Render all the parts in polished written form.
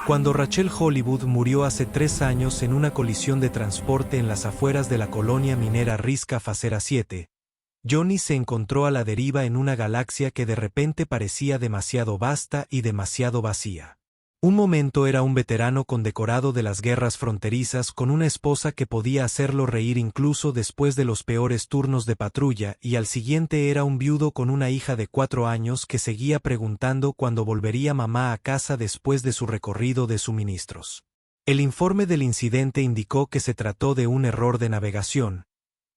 Cuando Rachel Hollywood murió hace 3 años en una colisión de transporte en las afueras de la colonia minera Risca Facera 7, Johnny se encontró a la deriva en una galaxia que de repente parecía demasiado vasta y demasiado vacía. Un momento era un veterano condecorado de las guerras fronterizas con una esposa que podía hacerlo reír incluso después de los peores turnos de patrulla, y al siguiente era un viudo con una hija de 4 años que seguía preguntando cuándo volvería mamá a casa después de su recorrido de suministros. El informe del incidente indicó que se trató de un error de navegación,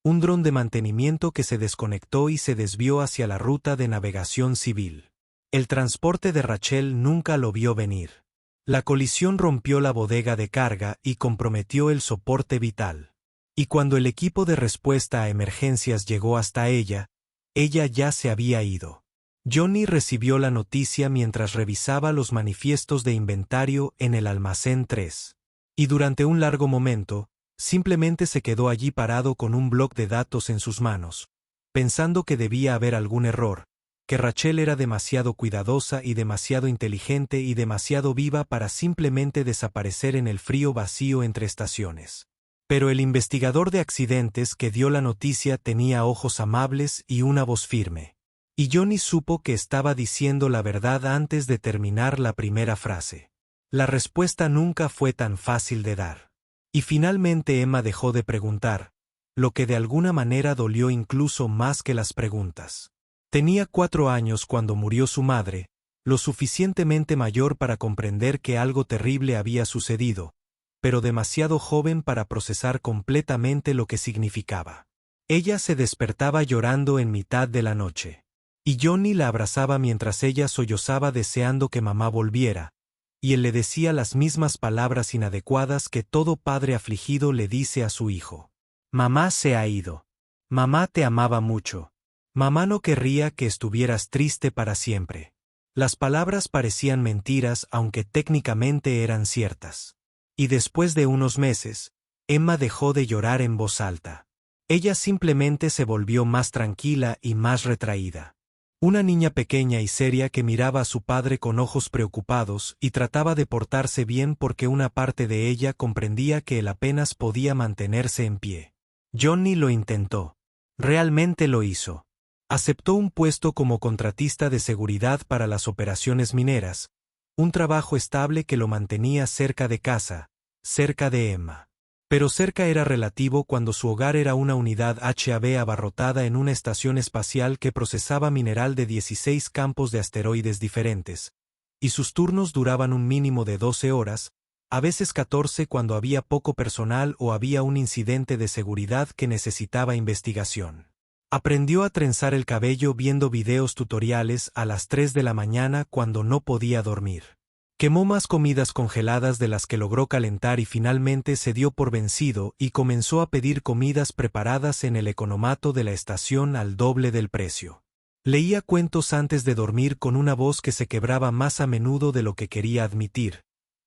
un dron de mantenimiento que se desconectó y se desvió hacia la ruta de navegación civil. El transporte de Rachel nunca lo vio venir. La colisión rompió la bodega de carga y comprometió el soporte vital. Y cuando el equipo de respuesta a emergencias llegó hasta ella ya se había ido. Johnny recibió la noticia mientras revisaba los manifiestos de inventario en el almacén 3. Y durante un largo momento, simplemente se quedó allí parado con un bloc de datos en sus manos, pensando que debía haber algún error, que Rachel era demasiado cuidadosa y demasiado inteligente y demasiado viva para simplemente desaparecer en el frío vacío entre estaciones. Pero el investigador de accidentes que dio la noticia tenía ojos amables y una voz firme. Y Johnny supo que estaba diciendo la verdad antes de terminar la primera frase. La respuesta nunca fue tan fácil de dar. Y finalmente Emma dejó de preguntar, lo que de alguna manera dolió incluso más que las preguntas. Tenía 4 años cuando murió su madre, lo suficientemente mayor para comprender que algo terrible había sucedido, pero demasiado joven para procesar completamente lo que significaba. Ella se despertaba llorando en mitad de la noche. Y Johnny la abrazaba mientras ella sollozaba deseando que mamá volviera, y él le decía las mismas palabras inadecuadas que todo padre afligido le dice a su hijo. Mamá se ha ido. Mamá te amaba mucho. Mamá no querría que estuvieras triste para siempre. Las palabras parecían mentiras aunque técnicamente eran ciertas. Y después de unos meses, Emma dejó de llorar en voz alta. Ella simplemente se volvió más tranquila y más retraída. Una niña pequeña y seria que miraba a su padre con ojos preocupados y trataba de portarse bien porque una parte de ella comprendía que él apenas podía mantenerse en pie. Johnny lo intentó. Realmente lo hizo. Aceptó un puesto como contratista de seguridad para las operaciones mineras, un trabajo estable que lo mantenía cerca de casa, cerca de Emma. Pero cerca era relativo cuando su hogar era una unidad HAB abarrotada en una estación espacial que procesaba mineral de 16 campos de asteroides diferentes, y sus turnos duraban un mínimo de 12 horas, a veces 14 cuando había poco personal o había un incidente de seguridad que necesitaba investigación. Aprendió a trenzar el cabello viendo videos tutoriales a las 3 de la mañana cuando no podía dormir. Quemó más comidas congeladas de las que logró calentar y finalmente se dio por vencido y comenzó a pedir comidas preparadas en el economato de la estación al doble del precio. Leía cuentos antes de dormir con una voz que se quebraba más a menudo de lo que quería admitir,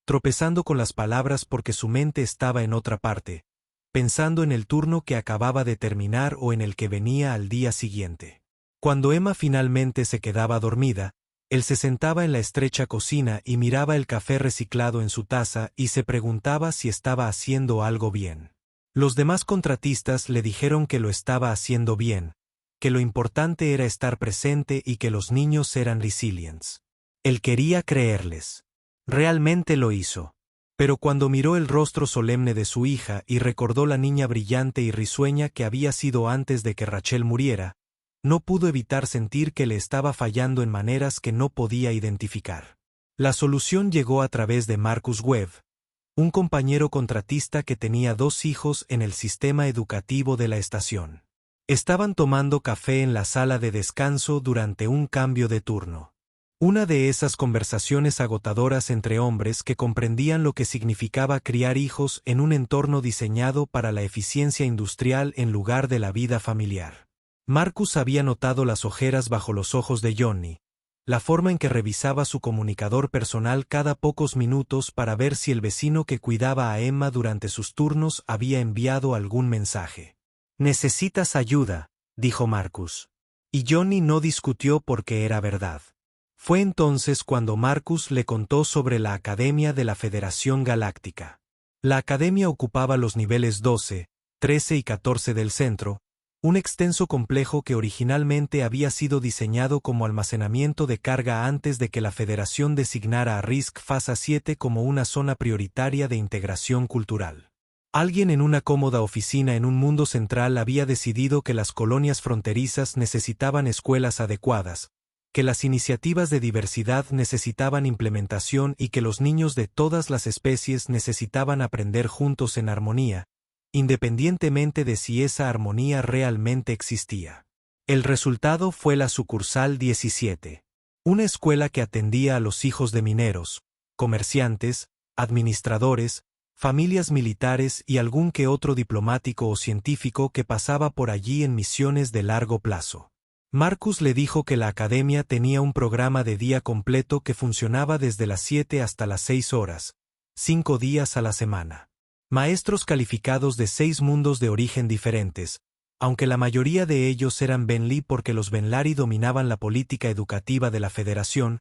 tropezando con las palabras porque su mente estaba en otra parte, pensando en el turno que acababa de terminar o en el que venía al día siguiente. Cuando Emma finalmente se quedaba dormida, él se sentaba en la estrecha cocina y miraba el café reciclado en su taza y se preguntaba si estaba haciendo algo bien. Los demás contratistas le dijeron que lo estaba haciendo bien, que lo importante era estar presente y que los niños eran resilientes. Él quería creerles. Realmente lo hizo. Pero cuando miró el rostro solemne de su hija y recordó la niña brillante y risueña que había sido antes de que Rachel muriera, no pudo evitar sentir que le estaba fallando en maneras que no podía identificar. La solución llegó a través de Marcus Webb, un compañero contratista que tenía 2 hijos en el sistema educativo de la estación. Estaban tomando café en la sala de descanso durante un cambio de turno. Una de esas conversaciones agotadoras entre hombres que comprendían lo que significaba criar hijos en un entorno diseñado para la eficiencia industrial en lugar de la vida familiar. Marcus había notado las ojeras bajo los ojos de Johnny, la forma en que revisaba su comunicador personal cada pocos minutos para ver si el vecino que cuidaba a Emma durante sus turnos había enviado algún mensaje. «Necesitas ayuda», dijo Marcus. Y Johnny no discutió porque era verdad. Fue entonces cuando Marcus le contó sobre la Academia de la Federación Galáctica. La Academia ocupaba los niveles 12, 13 y 14 del centro, un extenso complejo que originalmente había sido diseñado como almacenamiento de carga antes de que la Federación designara a Risk Fasa 7 como una zona prioritaria de integración cultural. Alguien en una cómoda oficina en un mundo central había decidido que las colonias fronterizas necesitaban escuelas adecuadas, que las iniciativas de diversidad necesitaban implementación y que los niños de todas las especies necesitaban aprender juntos en armonía, independientemente de si esa armonía realmente existía. El resultado fue la sucursal 17, una escuela que atendía a los hijos de mineros, comerciantes, administradores, familias militares y algún que otro diplomático o científico que pasaba por allí en misiones de largo plazo. Marcus le dijo que la academia tenía un programa de día completo que funcionaba desde las 7 hasta las 6 horas, 5 días a la semana. Maestros calificados de 6 mundos de origen diferentes, aunque la mayoría de ellos eran Benli porque los Benlari dominaban la política educativa de la Federación,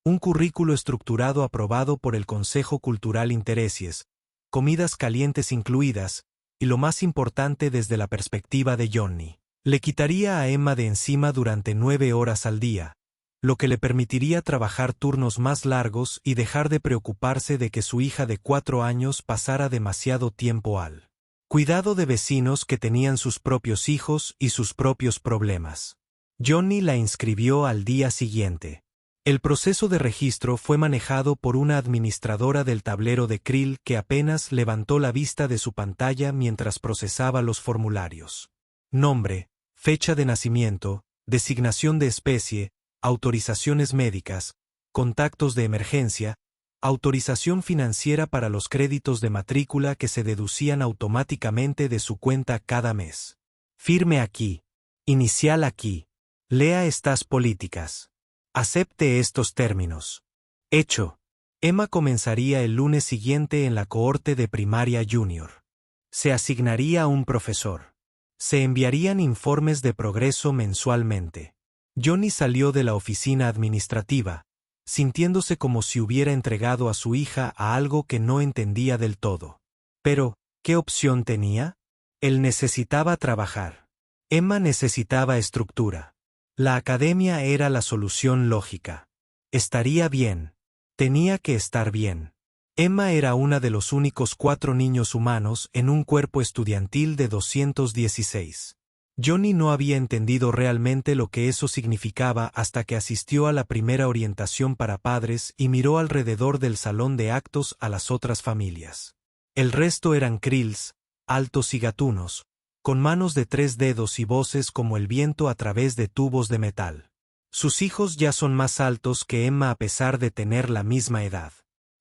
un currículo estructurado aprobado por el Consejo Cultural Intereses, comidas calientes incluidas, y lo más importante desde la perspectiva de Johnny. Le quitaría a Emma de encima durante 9 horas al día, lo que le permitiría trabajar turnos más largos y dejar de preocuparse de que su hija de 4 años pasara demasiado tiempo al cuidado de vecinos que tenían sus propios hijos y sus propios problemas. Johnny la inscribió al día siguiente. El proceso de registro fue manejado por una administradora del tablero de Krill que apenas levantó la vista de su pantalla mientras procesaba los formularios. Nombre, fecha de nacimiento, designación de especie, autorizaciones médicas, contactos de emergencia, autorización financiera para los créditos de matrícula que se deducían automáticamente de su cuenta cada mes. Firme aquí. Inicial aquí. Lea estas políticas. Acepte estos términos. Hecho. Emma comenzaría el lunes siguiente en la cohorte de primaria junior. Se asignaría un profesor. Se enviarían informes de progreso mensualmente. Johnny salió de la oficina administrativa, sintiéndose como si hubiera entregado a su hija a algo que no entendía del todo. Pero, ¿qué opción tenía? Él necesitaba trabajar. Emma necesitaba estructura. La academia era la solución lógica. Estaría bien. Tenía que estar bien. Emma era una de los únicos 4 niños humanos en un cuerpo estudiantil de 216. Johnny no había entendido realmente lo que eso significaba hasta que asistió a la primera orientación para padres y miró alrededor del salón de actos a las otras familias. El resto eran Krills, altos y gatunos, con manos de 3 dedos y voces como el viento a través de tubos de metal. Sus hijos ya son más altos que Emma a pesar de tener la misma edad.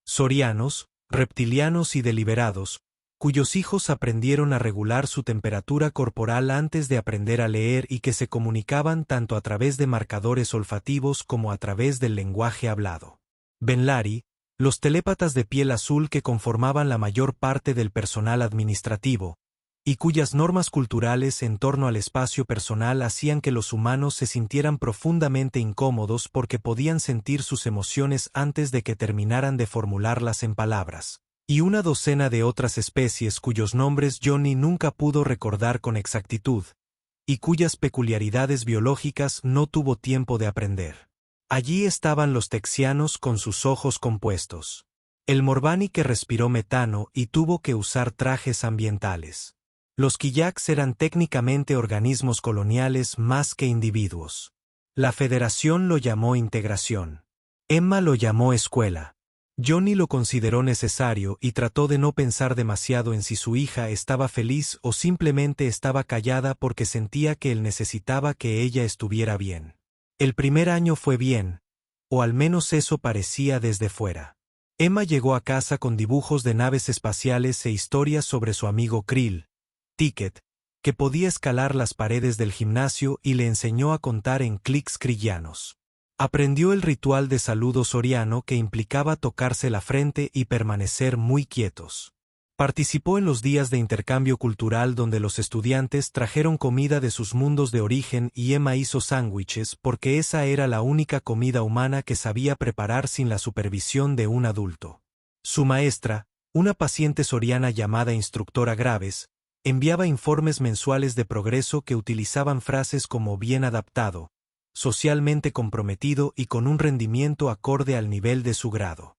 Sorianos, reptilianos y deliberados, cuyos hijos aprendieron a regular su temperatura corporal antes de aprender a leer y que se comunicaban tanto a través de marcadores olfativos como a través del lenguaje hablado. Benlari, los telépatas de piel azul que conformaban la mayor parte del personal administrativo, y cuyas normas culturales en torno al espacio personal hacían que los humanos se sintieran profundamente incómodos porque podían sentir sus emociones antes de que terminaran de formularlas en palabras. Y una docena de otras especies cuyos nombres Johnny nunca pudo recordar con exactitud, y cuyas peculiaridades biológicas no tuvo tiempo de aprender. Allí estaban los texianos con sus ojos compuestos. El Morbani que respiró metano y tuvo que usar trajes ambientales. Los Kiyaks eran técnicamente organismos coloniales más que individuos. La Federación lo llamó integración. Emma lo llamó escuela. Johnny lo consideró necesario y trató de no pensar demasiado en si su hija estaba feliz o simplemente estaba callada porque sentía que él necesitaba que ella estuviera bien. El primer año fue bien, o al menos eso parecía desde fuera. Emma llegó a casa con dibujos de naves espaciales e historias sobre su amigo Krill, Ticket, que podía escalar las paredes del gimnasio y le enseñó a contar en clics krillanos. Aprendió el ritual de saludo soriano que implicaba tocarse la frente y permanecer muy quietos. Participó en los días de intercambio cultural donde los estudiantes trajeron comida de sus mundos de origen y Emma hizo sándwiches porque esa era la única comida humana que sabía preparar sin la supervisión de un adulto. Su maestra, una paciente soriana llamada instructora Graves, enviaba informes mensuales de progreso que utilizaban frases como bien adaptado, socialmente comprometido y con un rendimiento acorde al nivel de su grado.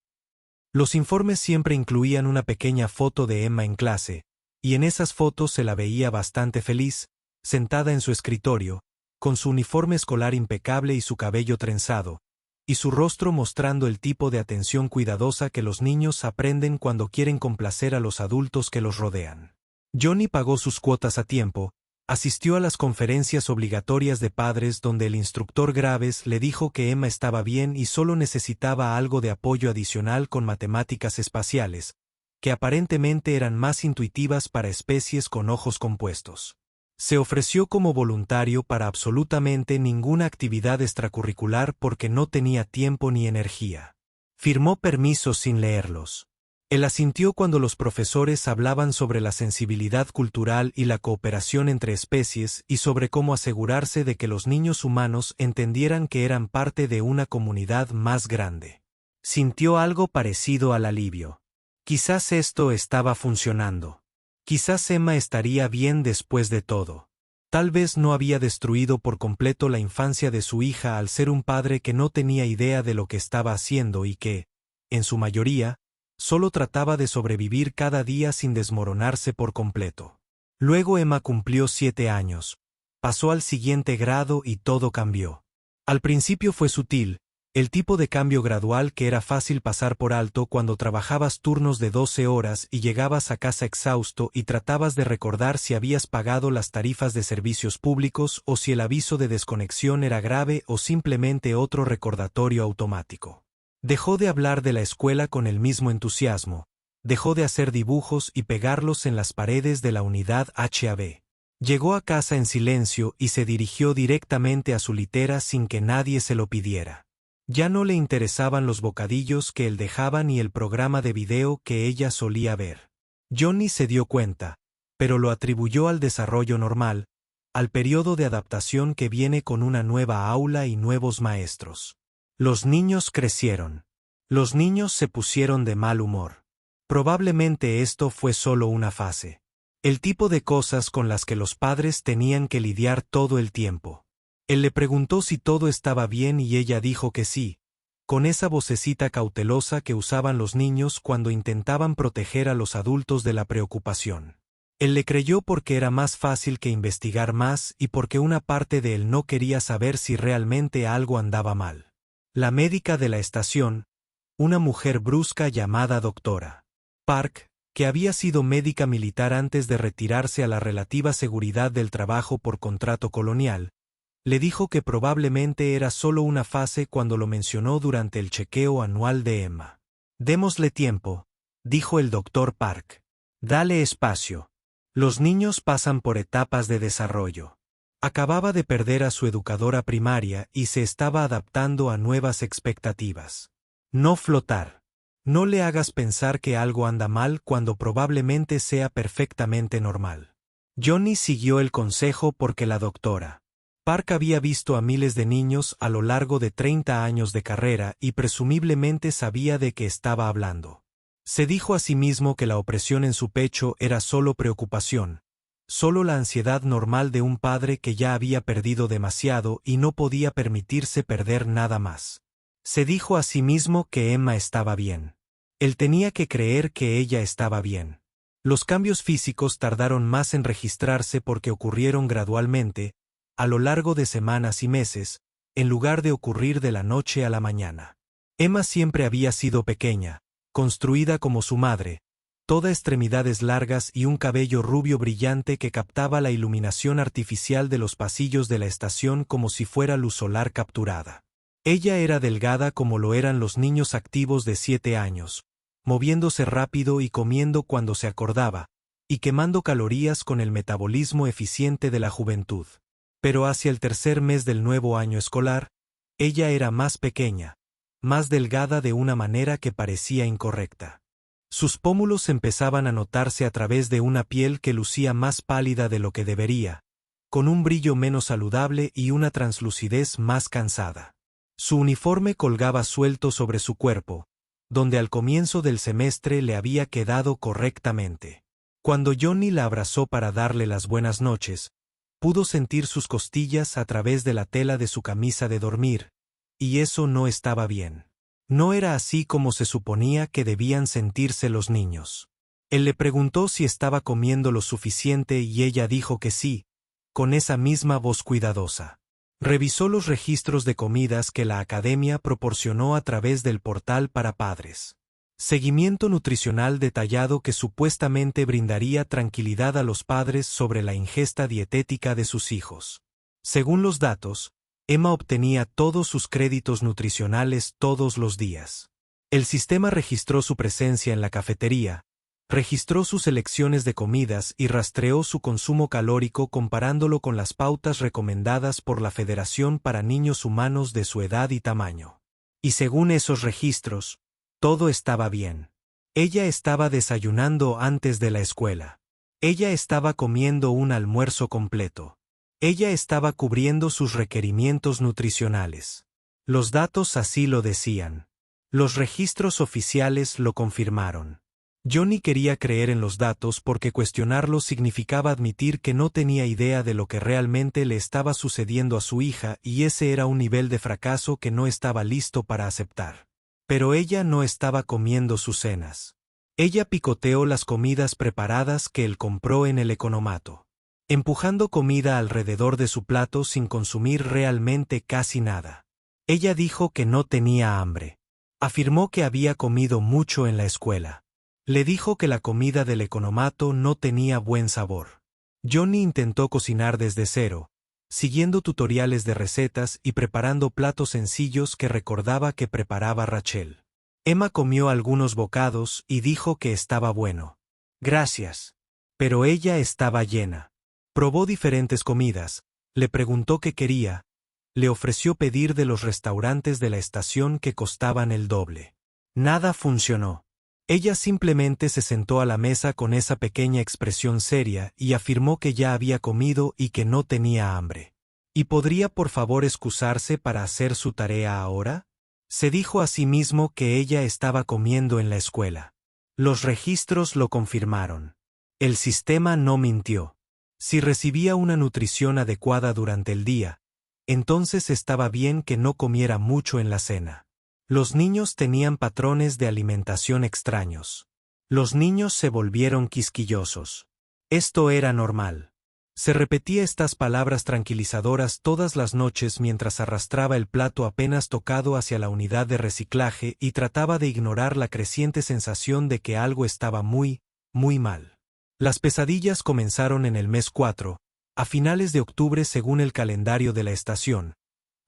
Los informes siempre incluían una pequeña foto de Emma en clase, y en esas fotos se la veía bastante feliz, sentada en su escritorio, con su uniforme escolar impecable y su cabello trenzado, y su rostro mostrando el tipo de atención cuidadosa que los niños aprenden cuando quieren complacer a los adultos que los rodean. Johnny pagó sus cuotas a tiempo, asistió a las conferencias obligatorias de padres donde el instructor Graves le dijo que Emma estaba bien y solo necesitaba algo de apoyo adicional con matemáticas espaciales, que aparentemente eran más intuitivas para especies con ojos compuestos. Se ofreció como voluntario para absolutamente ninguna actividad extracurricular porque no tenía tiempo ni energía. Firmó permisos sin leerlos. Él asintió cuando los profesores hablaban sobre la sensibilidad cultural y la cooperación entre especies y sobre cómo asegurarse de que los niños humanos entendieran que eran parte de una comunidad más grande. Sintió algo parecido al alivio. Quizás esto estaba funcionando. Quizás Emma estaría bien después de todo. Tal vez no había destruido por completo la infancia de su hija al ser un padre que no tenía idea de lo que estaba haciendo y que, en su mayoría, solo trataba de sobrevivir cada día sin desmoronarse por completo. Luego Emma cumplió 7 años, pasó al siguiente grado y todo cambió. Al principio fue sutil, el tipo de cambio gradual que era fácil pasar por alto cuando trabajabas turnos de 12 horas y llegabas a casa exhausto y tratabas de recordar si habías pagado las tarifas de servicios públicos o si el aviso de desconexión era grave o simplemente otro recordatorio automático. Dejó de hablar de la escuela con el mismo entusiasmo, dejó de hacer dibujos y pegarlos en las paredes de la unidad HAB. Llegó a casa en silencio y se dirigió directamente a su litera sin que nadie se lo pidiera. Ya no le interesaban los bocadillos que él dejaba ni el programa de video que ella solía ver. Johnny se dio cuenta, pero lo atribuyó al desarrollo normal, al periodo de adaptación que viene con una nueva aula y nuevos maestros. Los niños crecieron. Los niños se pusieron de mal humor. Probablemente esto fue solo una fase. El tipo de cosas con las que los padres tenían que lidiar todo el tiempo. Él le preguntó si todo estaba bien y ella dijo que sí, con esa vocecita cautelosa que usaban los niños cuando intentaban proteger a los adultos de la preocupación. Él le creyó porque era más fácil que investigar más y porque una parte de él no quería saber si realmente algo andaba mal. La médica de la estación, una mujer brusca llamada Doctora Park, que había sido médica militar antes de retirarse a la relativa seguridad del trabajo por contrato colonial, le dijo que probablemente era solo una fase cuando lo mencionó durante el chequeo anual de Emma. Démosle tiempo, dijo el doctor Park. Dale espacio. Los niños pasan por etapas de desarrollo. Acababa de perder a su educadora primaria y se estaba adaptando a nuevas expectativas. No flotar. No le hagas pensar que algo anda mal cuando probablemente sea perfectamente normal. Johnny siguió el consejo porque la doctora Park había visto a miles de niños a lo largo de 30 años de carrera y presumiblemente sabía de qué estaba hablando. Se dijo a sí mismo que la opresión en su pecho era solo preocupación, solo la ansiedad normal de un padre que ya había perdido demasiado y no podía permitirse perder nada más. Se dijo a sí mismo que Emma estaba bien. Él tenía que creer que ella estaba bien. Los cambios físicos tardaron más en registrarse porque ocurrieron gradualmente, a lo largo de semanas y meses, en lugar de ocurrir de la noche a la mañana. Emma siempre había sido pequeña, construida como su madre, toda extremidades largas y un cabello rubio brillante que captaba la iluminación artificial de los pasillos de la estación como si fuera luz solar capturada. Ella era delgada como lo eran los niños activos de 7 años, moviéndose rápido y comiendo cuando se acordaba, y quemando calorías con el metabolismo eficiente de la juventud. Pero hacia el tercer mes del nuevo año escolar, ella era más pequeña, más delgada de una manera que parecía incorrecta. Sus pómulos empezaban a notarse a través de una piel que lucía más pálida de lo que debería, con un brillo menos saludable y una translucidez más cansada. Su uniforme colgaba suelto sobre su cuerpo, donde al comienzo del semestre le había quedado correctamente. Cuando Johnny la abrazó para darle las buenas noches, pudo sentir sus costillas a través de la tela de su camisa de dormir, y eso no estaba bien. No era así como se suponía que debían sentirse los niños. Él le preguntó si estaba comiendo lo suficiente y ella dijo que sí, con esa misma voz cuidadosa. Revisó los registros de comidas que la academia proporcionó a través del portal para padres. Seguimiento nutricional detallado que supuestamente brindaría tranquilidad a los padres sobre la ingesta dietética de sus hijos. Según los datos, Emma obtenía todos sus créditos nutricionales todos los días. El sistema registró su presencia en la cafetería, registró sus elecciones de comidas y rastreó su consumo calórico comparándolo con las pautas recomendadas por la Federación para Niños Humanos de su edad y tamaño. Y según esos registros, todo estaba bien. Ella estaba desayunando antes de la escuela. Ella estaba comiendo un almuerzo completo. Ella estaba cubriendo sus requerimientos nutricionales. Los datos así lo decían. Los registros oficiales lo confirmaron. Johnny quería creer en los datos porque cuestionarlos significaba admitir que no tenía idea de lo que realmente le estaba sucediendo a su hija y ese era un nivel de fracaso que no estaba listo para aceptar. Pero ella no estaba comiendo sus cenas. Ella picoteó las comidas preparadas que él compró en el economato, empujando comida alrededor de su plato sin consumir realmente casi nada. Ella dijo que no tenía hambre. Afirmó que había comido mucho en la escuela. Le dijo que la comida del economato no tenía buen sabor. Johnny intentó cocinar desde cero, siguiendo tutoriales de recetas y preparando platos sencillos que recordaba que preparaba Rachel. Emma comió algunos bocados y dijo que estaba bueno. Gracias. Pero ella estaba llena. Probó diferentes comidas, le preguntó qué quería, le ofreció pedir de los restaurantes de la estación que costaban el doble. Nada funcionó. Ella simplemente se sentó a la mesa con esa pequeña expresión seria y afirmó que ya había comido y que no tenía hambre. ¿Y podría por favor excusarse para hacer su tarea ahora? Se dijo a sí mismo que ella estaba comiendo en la escuela. Los registros lo confirmaron. El sistema no mintió. Si recibía una nutrición adecuada durante el día, entonces estaba bien que no comiera mucho en la cena. Los niños tenían patrones de alimentación extraños. Los niños se volvieron quisquillosos. Esto era normal. Se repetía estas palabras tranquilizadoras todas las noches mientras arrastraba el plato apenas tocado hacia la unidad de reciclaje y trataba de ignorar la creciente sensación de que algo estaba muy, muy mal. Las pesadillas comenzaron en el mes 4, a finales de octubre según el calendario de la estación,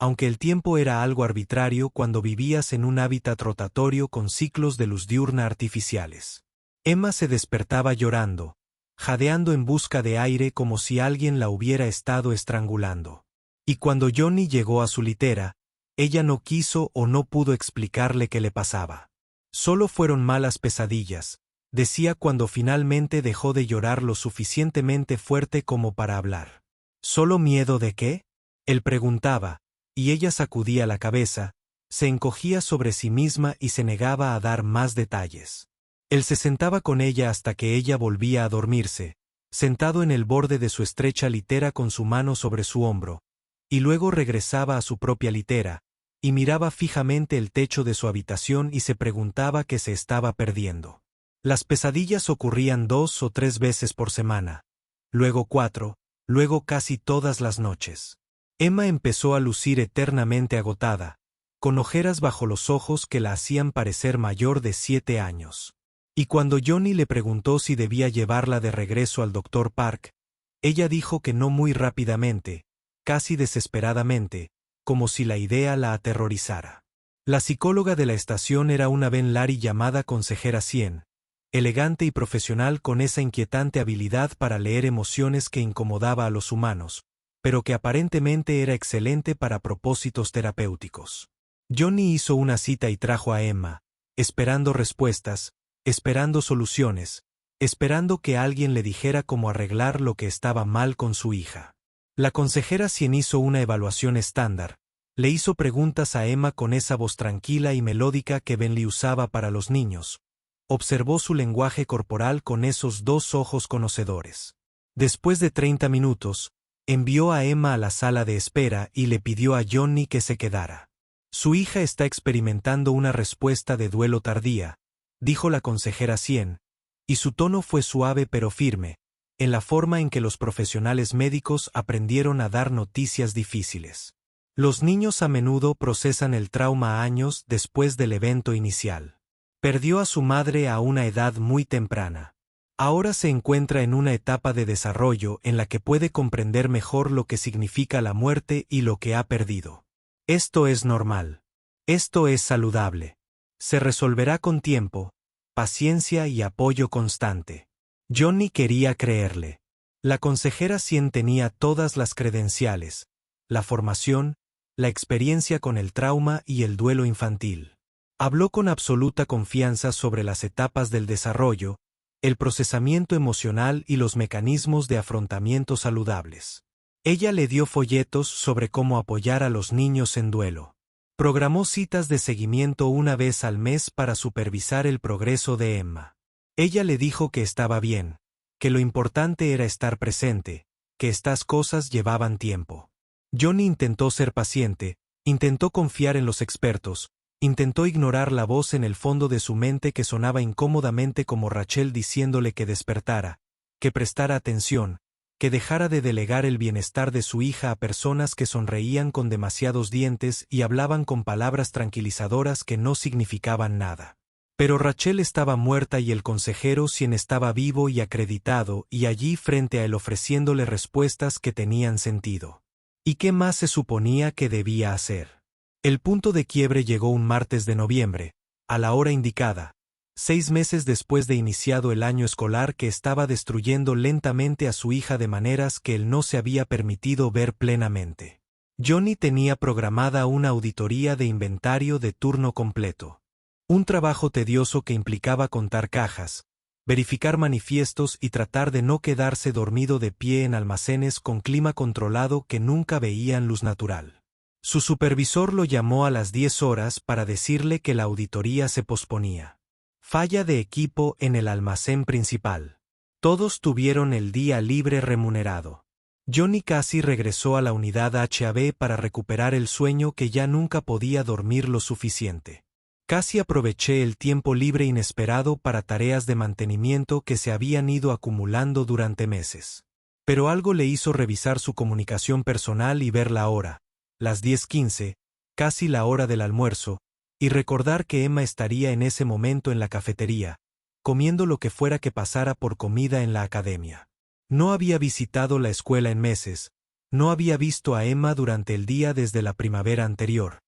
aunque el tiempo era algo arbitrario cuando vivías en un hábitat rotatorio con ciclos de luz diurna artificiales. Emma se despertaba llorando, jadeando en busca de aire como si alguien la hubiera estado estrangulando. Y cuando Johnny llegó a su litera, ella no quiso o no pudo explicarle qué le pasaba. Solo fueron malas pesadillas, decía cuando finalmente dejó de llorar lo suficientemente fuerte como para hablar. ¿Solo miedo de qué? Él preguntaba, y ella sacudía la cabeza, se encogía sobre sí misma y se negaba a dar más detalles. Él se sentaba con ella hasta que ella volvía a dormirse, sentado en el borde de su estrecha litera con su mano sobre su hombro, y luego regresaba a su propia litera, y miraba fijamente el techo de su habitación y se preguntaba qué se estaba perdiendo. Las pesadillas ocurrían 2 o 3 veces por semana, luego 4, luego casi todas las noches. Emma empezó a lucir eternamente agotada, con ojeras bajo los ojos que la hacían parecer mayor de 7 años. Y cuando Johnny le preguntó si debía llevarla de regreso al Dr. Park, ella dijo que no muy rápidamente, casi desesperadamente, como si la idea la aterrorizara. La psicóloga de la estación era una Ben Larry llamada Consejera 100, elegante y profesional con esa inquietante habilidad para leer emociones que incomodaba a los humanos, pero que aparentemente era excelente para propósitos terapéuticos. Johnny hizo una cita y trajo a Emma, esperando respuestas, esperando soluciones, esperando que alguien le dijera cómo arreglar lo que estaba mal con su hija. La consejera Cien hizo una evaluación estándar, le hizo preguntas a Emma con esa voz tranquila y melódica que Bentley usaba para los niños. Observó su lenguaje corporal con esos dos ojos conocedores. Después de 30 minutos, envió a Emma a la sala de espera y le pidió a Johnny que se quedara. Su hija está experimentando una respuesta de duelo tardía, dijo la consejera Cien, y su tono fue suave pero firme, en la forma en que los profesionales médicos aprendieron a dar noticias difíciles. Los niños a menudo procesan el trauma años después del evento inicial. Perdió a su madre a una edad muy temprana. Ahora se encuentra en una etapa de desarrollo en la que puede comprender mejor lo que significa la muerte y lo que ha perdido. Esto es normal. Esto es saludable. Se resolverá con tiempo, paciencia y apoyo constante. Johnny quería creerle. La consejera Cien tenía todas las credenciales, la formación, la experiencia con el trauma y el duelo infantil. Habló con absoluta confianza sobre las etapas del desarrollo, el procesamiento emocional y los mecanismos de afrontamiento saludables. Ella le dio folletos sobre cómo apoyar a los niños en duelo. Programó citas de seguimiento una vez al mes para supervisar el progreso de Emma. Ella le dijo que estaba bien, que lo importante era estar presente, que estas cosas llevaban tiempo. Johnny intentó ser paciente, intentó confiar en los expertos, intentó ignorar la voz en el fondo de su mente que sonaba incómodamente como Rachel diciéndole que despertara, que prestara atención, que dejara de delegar el bienestar de su hija a personas que sonreían con demasiados dientes y hablaban con palabras tranquilizadoras que no significaban nada. Pero Rachel estaba muerta y el consejero Cien estaba vivo y acreditado y allí frente a él ofreciéndole respuestas que tenían sentido. ¿Y qué más se suponía que debía hacer? El punto de quiebre llegó un martes de noviembre, a la hora indicada, 6 meses después de iniciado el año escolar que estaba destruyendo lentamente a su hija de maneras que él no se había permitido ver plenamente. Johnny tenía programada una auditoría de inventario de turno completo. Un trabajo tedioso que implicaba contar cajas, verificar manifiestos y tratar de no quedarse dormido de pie en almacenes con clima controlado que nunca veían luz natural. Su supervisor lo llamó a las 10 horas para decirle que la auditoría se posponía. Falla de equipo en el almacén principal. Todos tuvieron el día libre remunerado. Johnny casi regresó a la unidad HAB para recuperar el sueño que ya nunca podía dormir lo suficiente. Casi aproveché el tiempo libre inesperado para tareas de mantenimiento que se habían ido acumulando durante meses. Pero algo le hizo revisar su comunicación personal y ver la hora. Las 10:15, casi la hora del almuerzo, y recordar que Emma estaría en ese momento en la cafetería, comiendo lo que fuera que pasara por comida en la academia. No había visitado la escuela en meses, no había visto a Emma durante el día desde la primavera anterior,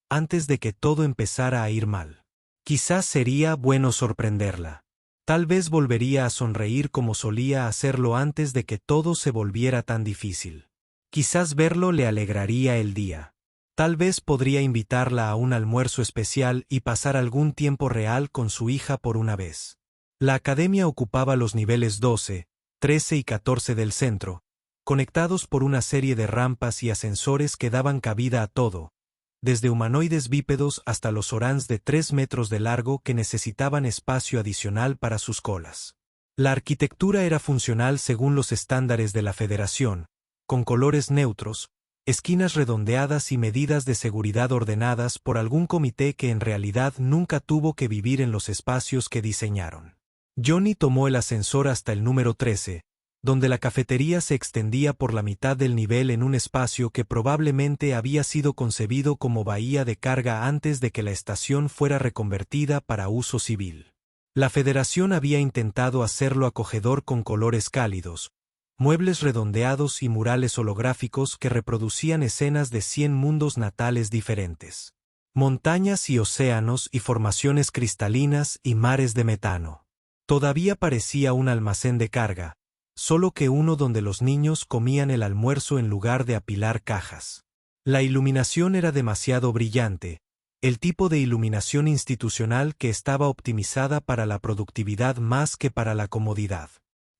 antes de que todo empezara a ir mal. Quizás sería bueno sorprenderla. Tal vez volvería a sonreír como solía hacerlo antes de que todo se volviera tan difícil. Quizás verlo le alegraría el día. Tal vez podría invitarla a un almuerzo especial y pasar algún tiempo real con su hija por una vez. La academia ocupaba los niveles 12, 13 y 14 del centro, conectados por una serie de rampas y ascensores que daban cabida a todo, desde humanoides bípedos hasta los orangs de 3 metros de largo que necesitaban espacio adicional para sus colas. La arquitectura era funcional según los estándares de la Federación, con colores neutros, esquinas redondeadas y medidas de seguridad ordenadas por algún comité que en realidad nunca tuvo que vivir en los espacios que diseñaron. Johnny tomó el ascensor hasta el número 13, donde la cafetería se extendía por la mitad del nivel en un espacio que probablemente había sido concebido como bahía de carga antes de que la estación fuera reconvertida para uso civil. La Federación había intentado hacerlo acogedor con colores cálidos, muebles redondeados y murales holográficos que reproducían escenas de 100 mundos natales diferentes. Montañas y océanos y formaciones cristalinas y mares de metano. Todavía parecía un almacén de carga, solo que uno donde los niños comían el almuerzo en lugar de apilar cajas. La iluminación era demasiado brillante, el tipo de iluminación institucional que estaba optimizada para la productividad más que para la comodidad.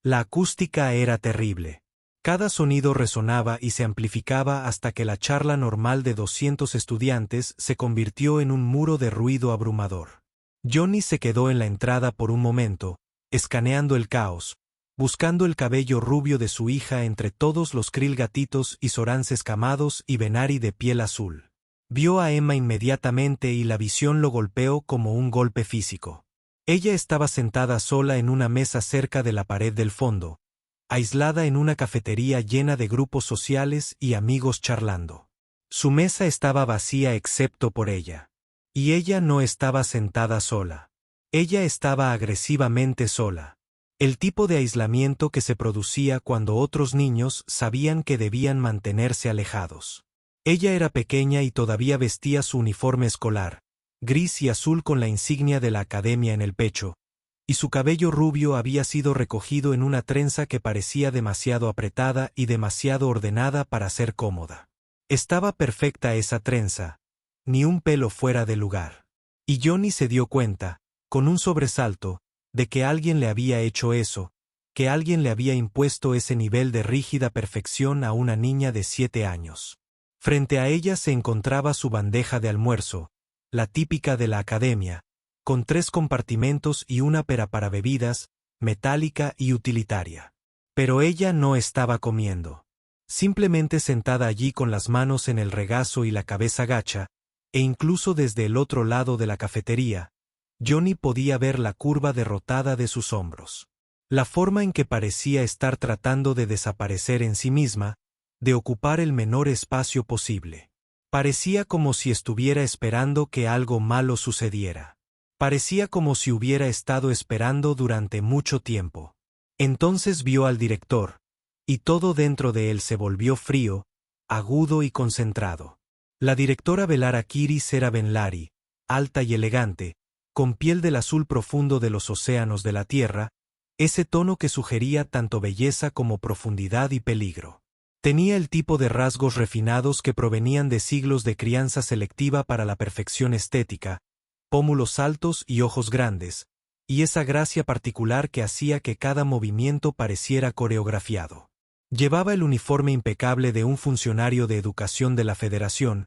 La acústica era terrible. Cada sonido resonaba y se amplificaba hasta que la charla normal de 200 estudiantes se convirtió en un muro de ruido abrumador. Johnny se quedó en la entrada por un momento, escaneando el caos, buscando el cabello rubio de su hija entre todos los krill gatitos y sorances camados y Venari de piel azul. Vio a Emma inmediatamente y la visión lo golpeó como un golpe físico. Ella estaba sentada sola en una mesa cerca de la pared del fondo, aislada en una cafetería llena de grupos sociales y amigos charlando. Su mesa estaba vacía excepto por ella. Y ella no estaba sentada sola. Ella estaba agresivamente sola. El tipo de aislamiento que se producía cuando otros niños sabían que debían mantenerse alejados. Ella era pequeña y todavía vestía su uniforme escolar, gris y azul con la insignia de la academia en el pecho, y su cabello rubio había sido recogido en una trenza que parecía demasiado apretada y demasiado ordenada para ser cómoda. Estaba perfecta esa trenza, ni un pelo fuera de lugar. Y Johnny se dio cuenta, con un sobresalto, de que alguien le había hecho eso, que alguien le había impuesto ese nivel de rígida perfección a una niña de 7 años. Frente a ella se encontraba su bandeja de almuerzo, la típica de la academia, con 3 compartimentos y una pera para bebidas, metálica y utilitaria. Pero ella no estaba comiendo. Simplemente sentada allí con las manos en el regazo y la cabeza gacha, e incluso desde el otro lado de la cafetería, Johnny podía ver la curva derrotada de sus hombros. La forma en que parecía estar tratando de desaparecer en sí misma, de ocupar el menor espacio posible. Parecía como si estuviera esperando que algo malo sucediera. Parecía como si hubiera estado esperando durante mucho tiempo. Entonces vio al director, y todo dentro de él se volvió frío, agudo y concentrado. La directora Belara Kiris era Benlari, alta y elegante, con piel del azul profundo de los océanos de la tierra, ese tono que sugería tanto belleza como profundidad y peligro. Tenía el tipo de rasgos refinados que provenían de siglos de crianza selectiva para la perfección estética, pómulos altos y ojos grandes, y esa gracia particular que hacía que cada movimiento pareciera coreografiado. Llevaba el uniforme impecable de un funcionario de educación de la Federación,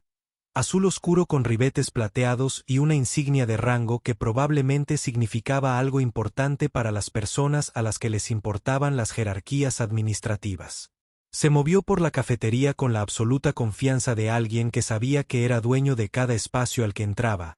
azul oscuro con ribetes plateados y una insignia de rango que probablemente significaba algo importante para las personas a las que les importaban las jerarquías administrativas. Se movió por la cafetería con la absoluta confianza de alguien que sabía que era dueño de cada espacio al que entraba,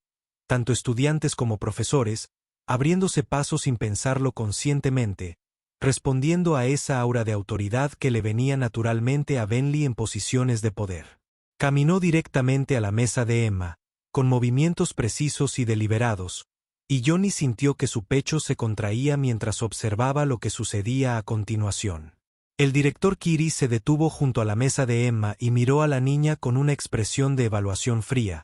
tanto estudiantes como profesores, abriéndose paso sin pensarlo conscientemente, respondiendo a esa aura de autoridad que le venía naturalmente a Benley en posiciones de poder. Caminó directamente a la mesa de Emma, con movimientos precisos y deliberados, y Johnny sintió que su pecho se contraía mientras observaba lo que sucedía a continuación. El director Kiris se detuvo junto a la mesa de Emma y miró a la niña con una expresión de evaluación fría,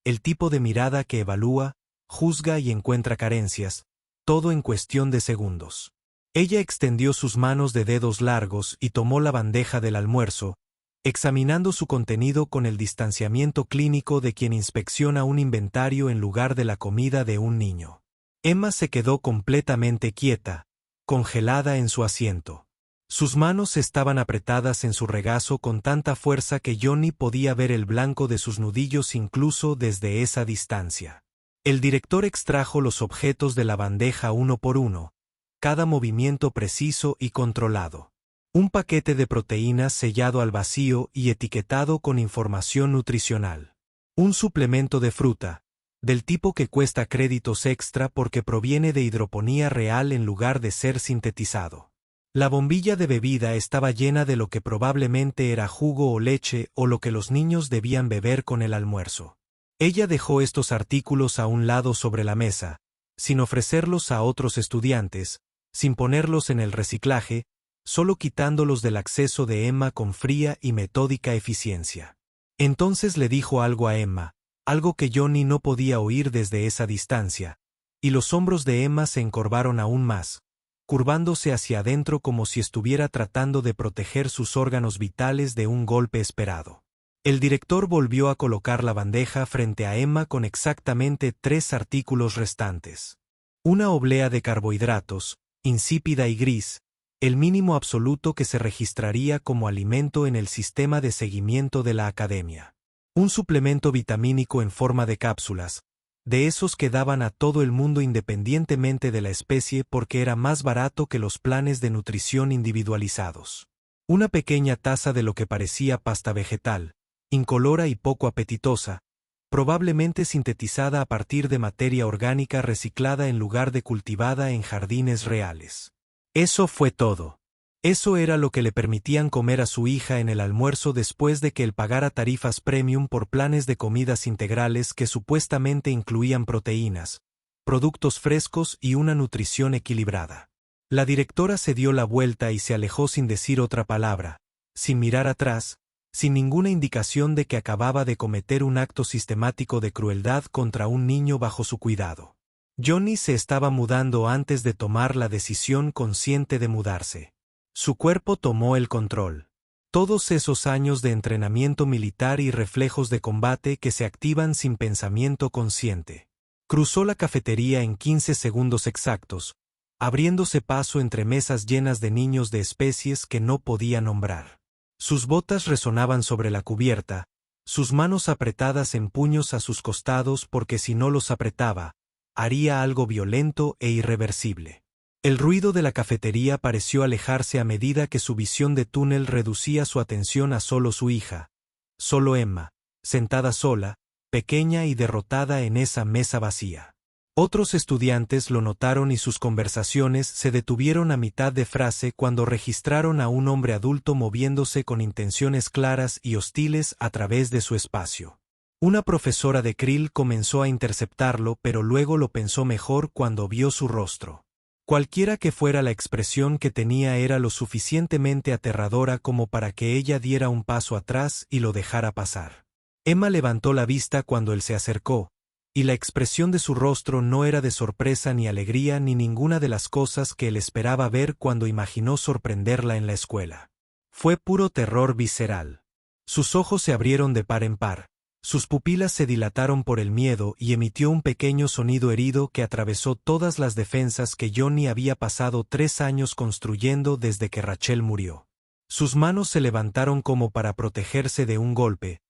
el tipo de mirada que evalúa, juzga y encuentra carencias, todo en cuestión de segundos. Ella extendió sus manos de dedos largos y tomó la bandeja del almuerzo, examinando su contenido con el distanciamiento clínico de quien inspecciona un inventario en lugar de la comida de un niño. Emma se quedó completamente quieta, congelada en su asiento. Sus manos estaban apretadas en su regazo con tanta fuerza que Johnny podía ver el blanco de sus nudillos incluso desde esa distancia. El director extrajo los objetos de la bandeja uno por uno, cada movimiento preciso y controlado. Un paquete de proteínas sellado al vacío y etiquetado con información nutricional. Un suplemento de fruta, del tipo que cuesta créditos extra porque proviene de hidroponía real en lugar de ser sintetizado. La bombilla de bebida estaba llena de lo que probablemente era jugo o leche o lo que los niños debían beber con el almuerzo. Ella dejó estos artículos a un lado sobre la mesa, sin ofrecerlos a otros estudiantes, sin ponerlos en el reciclaje, solo quitándolos del acceso de Emma con fría y metódica eficiencia. Entonces le dijo algo a Emma, algo que Johnny no podía oír desde esa distancia, y los hombros de Emma se encorvaron aún más, curvándose hacia adentro como si estuviera tratando de proteger sus órganos vitales de un golpe esperado. El director volvió a colocar la bandeja frente a Emma con exactamente 3 artículos restantes. Una oblea de carbohidratos, insípida y gris, el mínimo absoluto que se registraría como alimento en el sistema de seguimiento de la academia. Un suplemento vitamínico en forma de cápsulas, de esos que daban a todo el mundo independientemente de la especie porque era más barato que los planes de nutrición individualizados. Una pequeña taza de lo que parecía pasta vegetal, incolora y poco apetitosa, probablemente sintetizada a partir de materia orgánica reciclada en lugar de cultivada en jardines reales. Eso fue todo. Eso era lo que le permitían comer a su hija en el almuerzo después de que él pagara tarifas premium por planes de comidas integrales que supuestamente incluían proteínas, productos frescos y una nutrición equilibrada. La directora se dio la vuelta y se alejó sin decir otra palabra, sin mirar atrás, sin ninguna indicación de que acababa de cometer un acto sistemático de crueldad contra un niño bajo su cuidado. Johnny se estaba mudando antes de tomar la decisión consciente de mudarse. Su cuerpo tomó el control. Todos esos años de entrenamiento militar y reflejos de combate que se activan sin pensamiento consciente. Cruzó la cafetería en 15 segundos exactos, abriéndose paso entre mesas llenas de niños de especies que no podía nombrar. Sus botas resonaban sobre la cubierta, sus manos apretadas en puños a sus costados porque si no los apretaba, haría algo violento e irreversible. El ruido de la cafetería pareció alejarse a medida que su visión de túnel reducía su atención a solo su hija, solo Emma, sentada sola, pequeña y derrotada en esa mesa vacía. Otros estudiantes lo notaron y sus conversaciones se detuvieron a mitad de frase cuando registraron a un hombre adulto moviéndose con intenciones claras y hostiles a través de su espacio. Una profesora de Krill comenzó a interceptarlo, pero luego lo pensó mejor cuando vio su rostro. Cualquiera que fuera la expresión que tenía era lo suficientemente aterradora como para que ella diera un paso atrás y lo dejara pasar. Emma levantó la vista cuando él se acercó, y la expresión de su rostro no era de sorpresa ni alegría ni ninguna de las cosas que él esperaba ver cuando imaginó sorprenderla en la escuela. Fue puro terror visceral. Sus ojos se abrieron de par en par. Sus pupilas se dilataron por el miedo y emitió un pequeño sonido herido que atravesó todas las defensas que Johnny había pasado 3 años construyendo desde que Rachel murió. Sus manos se levantaron como para protegerse de un golpe,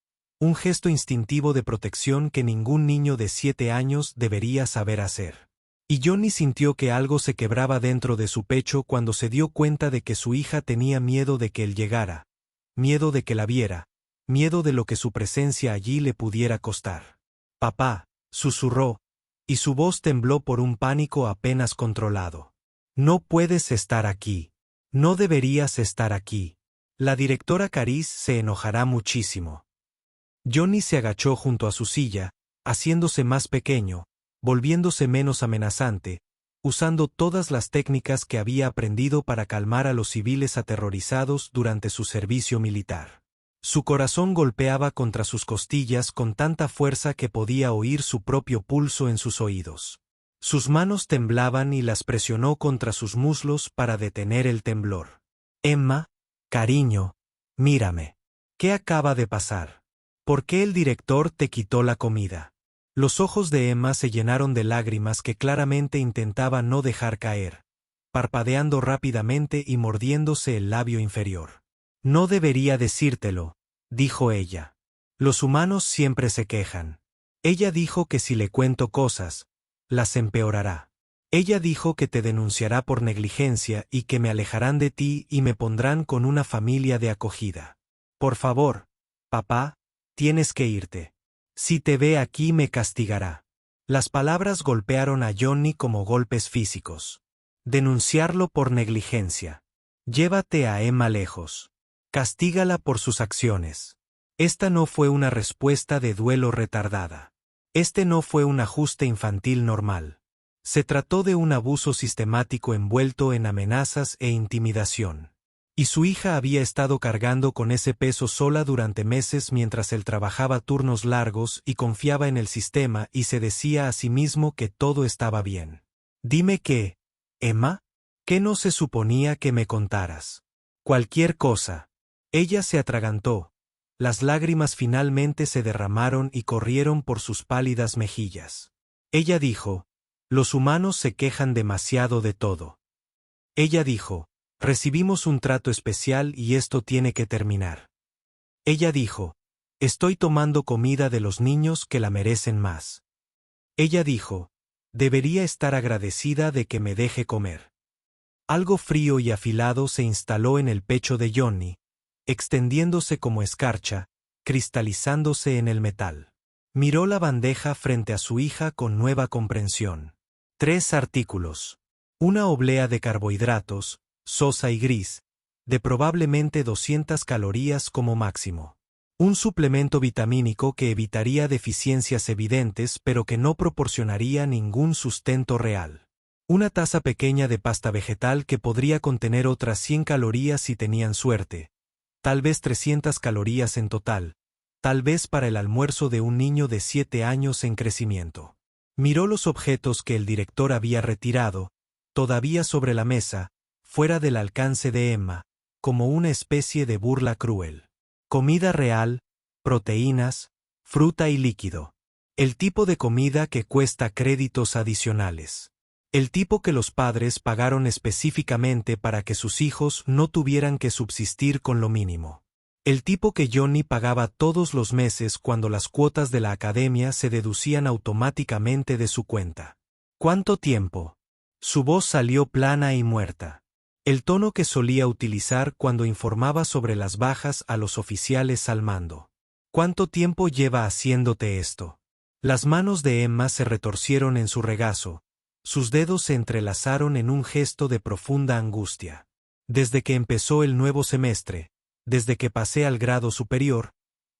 un gesto instintivo de protección que ningún niño de 7 años debería saber hacer. Y Johnny sintió que algo se quebraba dentro de su pecho cuando se dio cuenta de que su hija tenía miedo de que él llegara, miedo de que la viera, miedo de lo que su presencia allí le pudiera costar. «Papá», susurró, y su voz tembló por un pánico apenas controlado. «No puedes estar aquí. No deberías estar aquí. La directora Carice se enojará muchísimo». Johnny se agachó junto a su silla, haciéndose más pequeño, volviéndose menos amenazante, usando todas las técnicas que había aprendido para calmar a los civiles aterrorizados durante su servicio militar. Su corazón golpeaba contra sus costillas con tanta fuerza que podía oír su propio pulso en sus oídos. Sus manos temblaban y las presionó contra sus muslos para detener el temblor. «Emma, cariño, mírame. ¿Qué acaba de pasar? ¿Por qué el director te quitó la comida?» Los ojos de Emma se llenaron de lágrimas que claramente intentaba no dejar caer, parpadeando rápidamente y mordiéndose el labio inferior. «No debería decírtelo», dijo ella. «Los humanos siempre se quejan. Ella dijo que si le cuento cosas, las empeorará. Ella dijo que te denunciará por negligencia y que me alejarán de ti y me pondrán con una familia de acogida. Por favor, papá, tienes que irte. Si te ve aquí me castigará». Las palabras golpearon a Johnny como golpes físicos. Denunciarlo por negligencia. Llévate a Emma lejos. Castígala por sus acciones. Esta no fue una respuesta de duelo retardada. Este no fue un ajuste infantil normal. Se trató de un abuso sistemático envuelto en amenazas e intimidación. Y su hija había estado cargando con ese peso sola durante meses mientras él trabajaba turnos largos y confiaba en el sistema y se decía a sí mismo que todo estaba bien. «Dime qué, Emma, ¿qué no se suponía que me contaras?» «Cualquier cosa». Ella se atragantó, Las lágrimas finalmente se derramaron y corrieron por sus pálidas mejillas. Ella dijo, los humanos se quejan demasiado de todo. Ella dijo, recibimos un trato especial y esto tiene que terminar. Ella dijo, estoy tomando comida de los niños que la merecen más. Ella dijo, debería estar agradecida de que me deje comer. Algo frío y afilado se instaló en el pecho de Johnny, extendiéndose como escarcha, cristalizándose en el metal. Miró la bandeja frente a su hija con nueva comprensión. 3 artículos. Una oblea de carbohidratos, sosa y gris, de probablemente 200 calorías como máximo. Un suplemento vitamínico que evitaría deficiencias evidentes pero que no proporcionaría ningún sustento real. Una taza pequeña de pasta vegetal que podría contener otras 100 calorías si tenían suerte. Tal vez 300 calorías en total, tal vez para el almuerzo de un niño de 7 años en crecimiento. Miró los objetos que el director había retirado, todavía sobre la mesa, fuera del alcance de Emma, como una especie de burla cruel. Comida real, proteínas, fruta y líquido. El tipo de comida que cuesta créditos adicionales. El tipo que los padres pagaron específicamente para que sus hijos no tuvieran que subsistir con lo mínimo. El tipo que Johnny pagaba todos los meses cuando las cuotas de la academia se deducían automáticamente de su cuenta. ¿Cuánto tiempo? Su voz salió plana y muerta. El tono que solía utilizar cuando informaba sobre las bajas a los oficiales al mando. ¿Cuánto tiempo lleva haciéndote esto? Las manos de Emma se retorcieron en su regazo. Sus dedos se entrelazaron en un gesto de profunda angustia. Desde que empezó el nuevo semestre, desde que pasé al grado superior,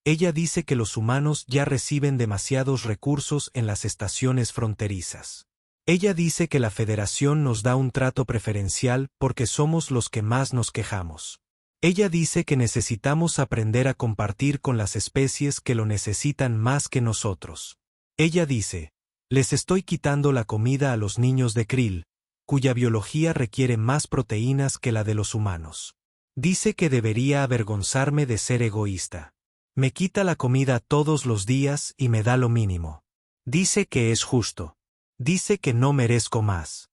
ella dice que los humanos ya reciben demasiados recursos en las estaciones fronterizas. Ella dice que la Federación nos da un trato preferencial porque somos los que más nos quejamos. Ella dice que necesitamos aprender a compartir con las especies que lo necesitan más que nosotros. Ella dice, les estoy quitando la comida a los niños de Krill, cuya biología requiere más proteínas que la de los humanos. Dice que debería avergonzarme de ser egoísta. Me quita la comida todos los días y me da lo mínimo. Dice que es justo. Dice que no merezco más.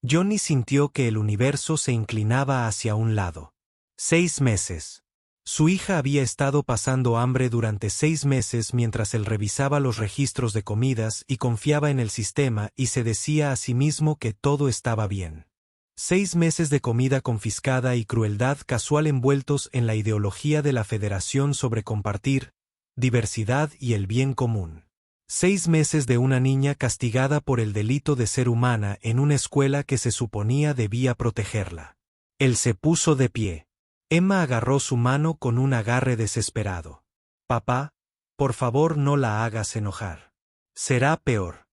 Johnny sintió que el universo se inclinaba hacia un lado. 6 meses. Su hija había estado pasando hambre durante 6 meses mientras él revisaba los registros de comidas y confiaba en el sistema y se decía a sí mismo que todo estaba bien. 6 meses de comida confiscada y crueldad casual envueltos en la ideología de la Federación sobre compartir, diversidad y el bien común. 6 meses de una niña castigada por el delito de ser humana en una escuela que se suponía debía protegerla. Él se puso de pie. Emma agarró su mano con un agarre desesperado. Papá, por favor no la hagas enojar. Será peor.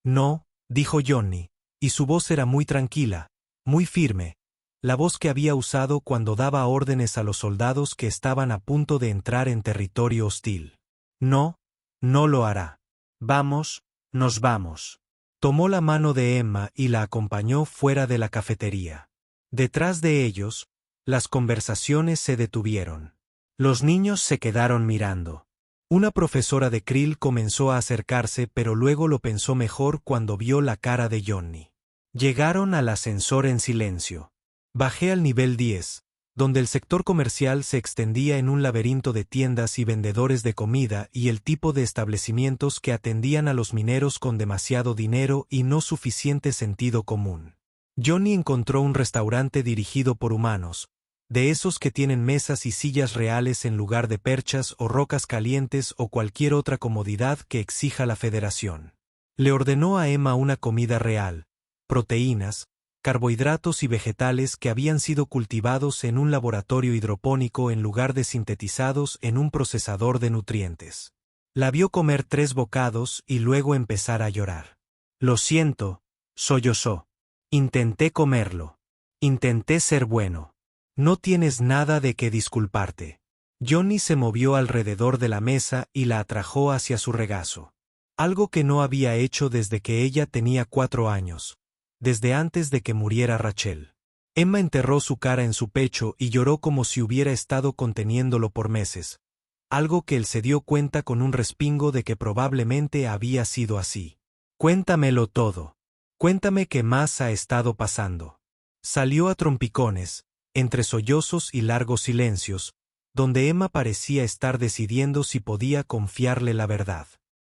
No, dijo Johnny, y su voz era muy tranquila, muy firme, la voz que había usado cuando daba órdenes a los soldados que estaban a punto de entrar en territorio hostil. No, no lo hará. Vamos, nos vamos. Tomó la mano de Emma y la acompañó fuera de la cafetería. Detrás de ellos, las conversaciones se detuvieron. Los niños se quedaron mirando. Una profesora de Krill comenzó a acercarse pero luego lo pensó mejor cuando vio la cara de Johnny. Llegaron al ascensor en silencio. Bajé al nivel 10, donde el sector comercial se extendía en un laberinto de tiendas y vendedores de comida y el tipo de establecimientos que atendían a los mineros con demasiado dinero y no suficiente sentido común. Johnny encontró un restaurante dirigido por humanos, de esos que tienen mesas y sillas reales en lugar de perchas o rocas calientes o cualquier otra comodidad que exija la Federación. Le ordenó a Emma una comida real, proteínas, carbohidratos y vegetales que habían sido cultivados en un laboratorio hidropónico en lugar de sintetizados en un procesador de nutrientes. La vio comer 3 bocados y luego empezar a llorar. Lo siento, sollozó. Intenté comerlo. Intenté ser bueno. No tienes nada de qué disculparte. Johnny se movió alrededor de la mesa y la atrajo hacia su regazo. Algo que no había hecho desde que ella tenía 4 años, desde antes de que muriera Rachel. Emma enterró su cara en su pecho y lloró como si hubiera estado conteniéndolo por meses, algo que él se dio cuenta con un respingo de que probablemente había sido así. Cuéntamelo todo. Cuéntame qué más ha estado pasando. Salió a trompicones, entre sollozos y largos silencios, donde Emma parecía estar decidiendo si podía confiarle la verdad.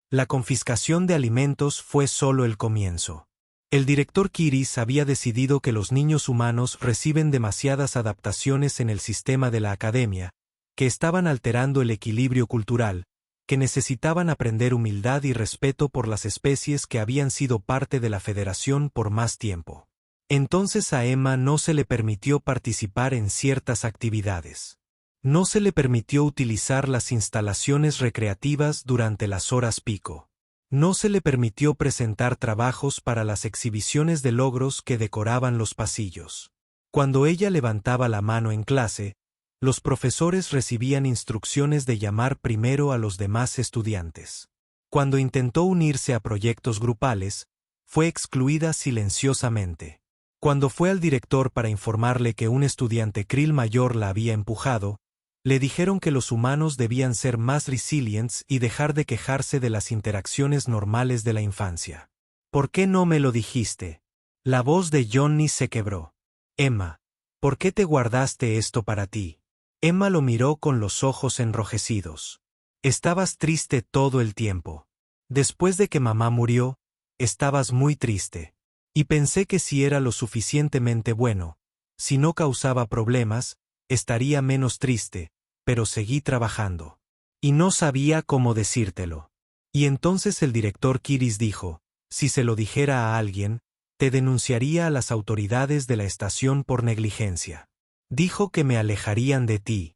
La confiscación de alimentos fue solo el comienzo. El director Kiris había decidido que los niños humanos reciben demasiadas adaptaciones en el sistema de la academia, que estaban alterando el equilibrio cultural, que necesitaban aprender humildad y respeto por las especies que habían sido parte de la Federación por más tiempo. Entonces a Emma no se le permitió participar en ciertas actividades. No se le permitió utilizar las instalaciones recreativas durante las horas pico. No se le permitió presentar trabajos para las exhibiciones de logros que decoraban los pasillos. Cuando ella levantaba la mano en clase, los profesores recibían instrucciones de llamar primero a los demás estudiantes. Cuando intentó unirse a proyectos grupales, fue excluida silenciosamente. Cuando fue al director para informarle que un estudiante Krill mayor la había empujado, le dijeron que los humanos debían ser más resilientes y dejar de quejarse de las interacciones normales de la infancia. ¿Por qué no me lo dijiste? La voz de Johnny se quebró. Emma, ¿por qué te guardaste esto para ti? Emma lo miró con los ojos enrojecidos. Estabas triste todo el tiempo. Después de que mamá murió, estabas muy triste. Y pensé que si era lo suficientemente bueno, si no causaba problemas, estaría menos triste, pero seguí trabajando. Y no sabía cómo decírtelo. Y entonces el director Kiris dijo, si se lo dijera a alguien, te denunciaría a las autoridades de la estación por negligencia. Dijo que me alejarían de ti.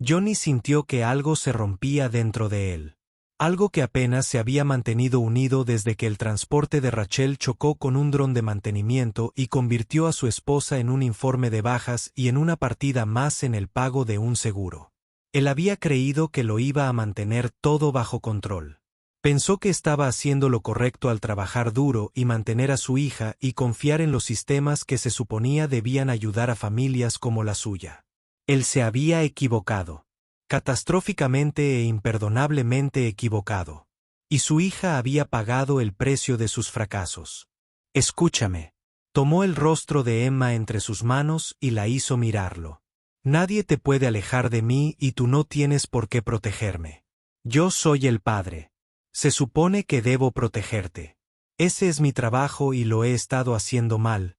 Johnny sintió que algo se rompía dentro de él. Algo que apenas se había mantenido unido desde que el transporte de Rachel chocó con un dron de mantenimiento y convirtió a su esposa en un informe de bajas y en una partida más en el pago de un seguro. Él había creído que lo iba a mantener todo bajo control. Pensó que estaba haciendo lo correcto al trabajar duro y mantener a su hija y confiar en los sistemas que se suponía debían ayudar a familias como la suya. Él se había equivocado. Catastróficamente e imperdonablemente equivocado. Y su hija había pagado el precio de sus fracasos. Escúchame. Tomó el rostro de Emma entre sus manos y la hizo mirarlo. Nadie te puede alejar de mí y tú no tienes por qué protegerme. Yo soy el padre. Se supone que debo protegerte. Ese es mi trabajo y lo he estado haciendo mal.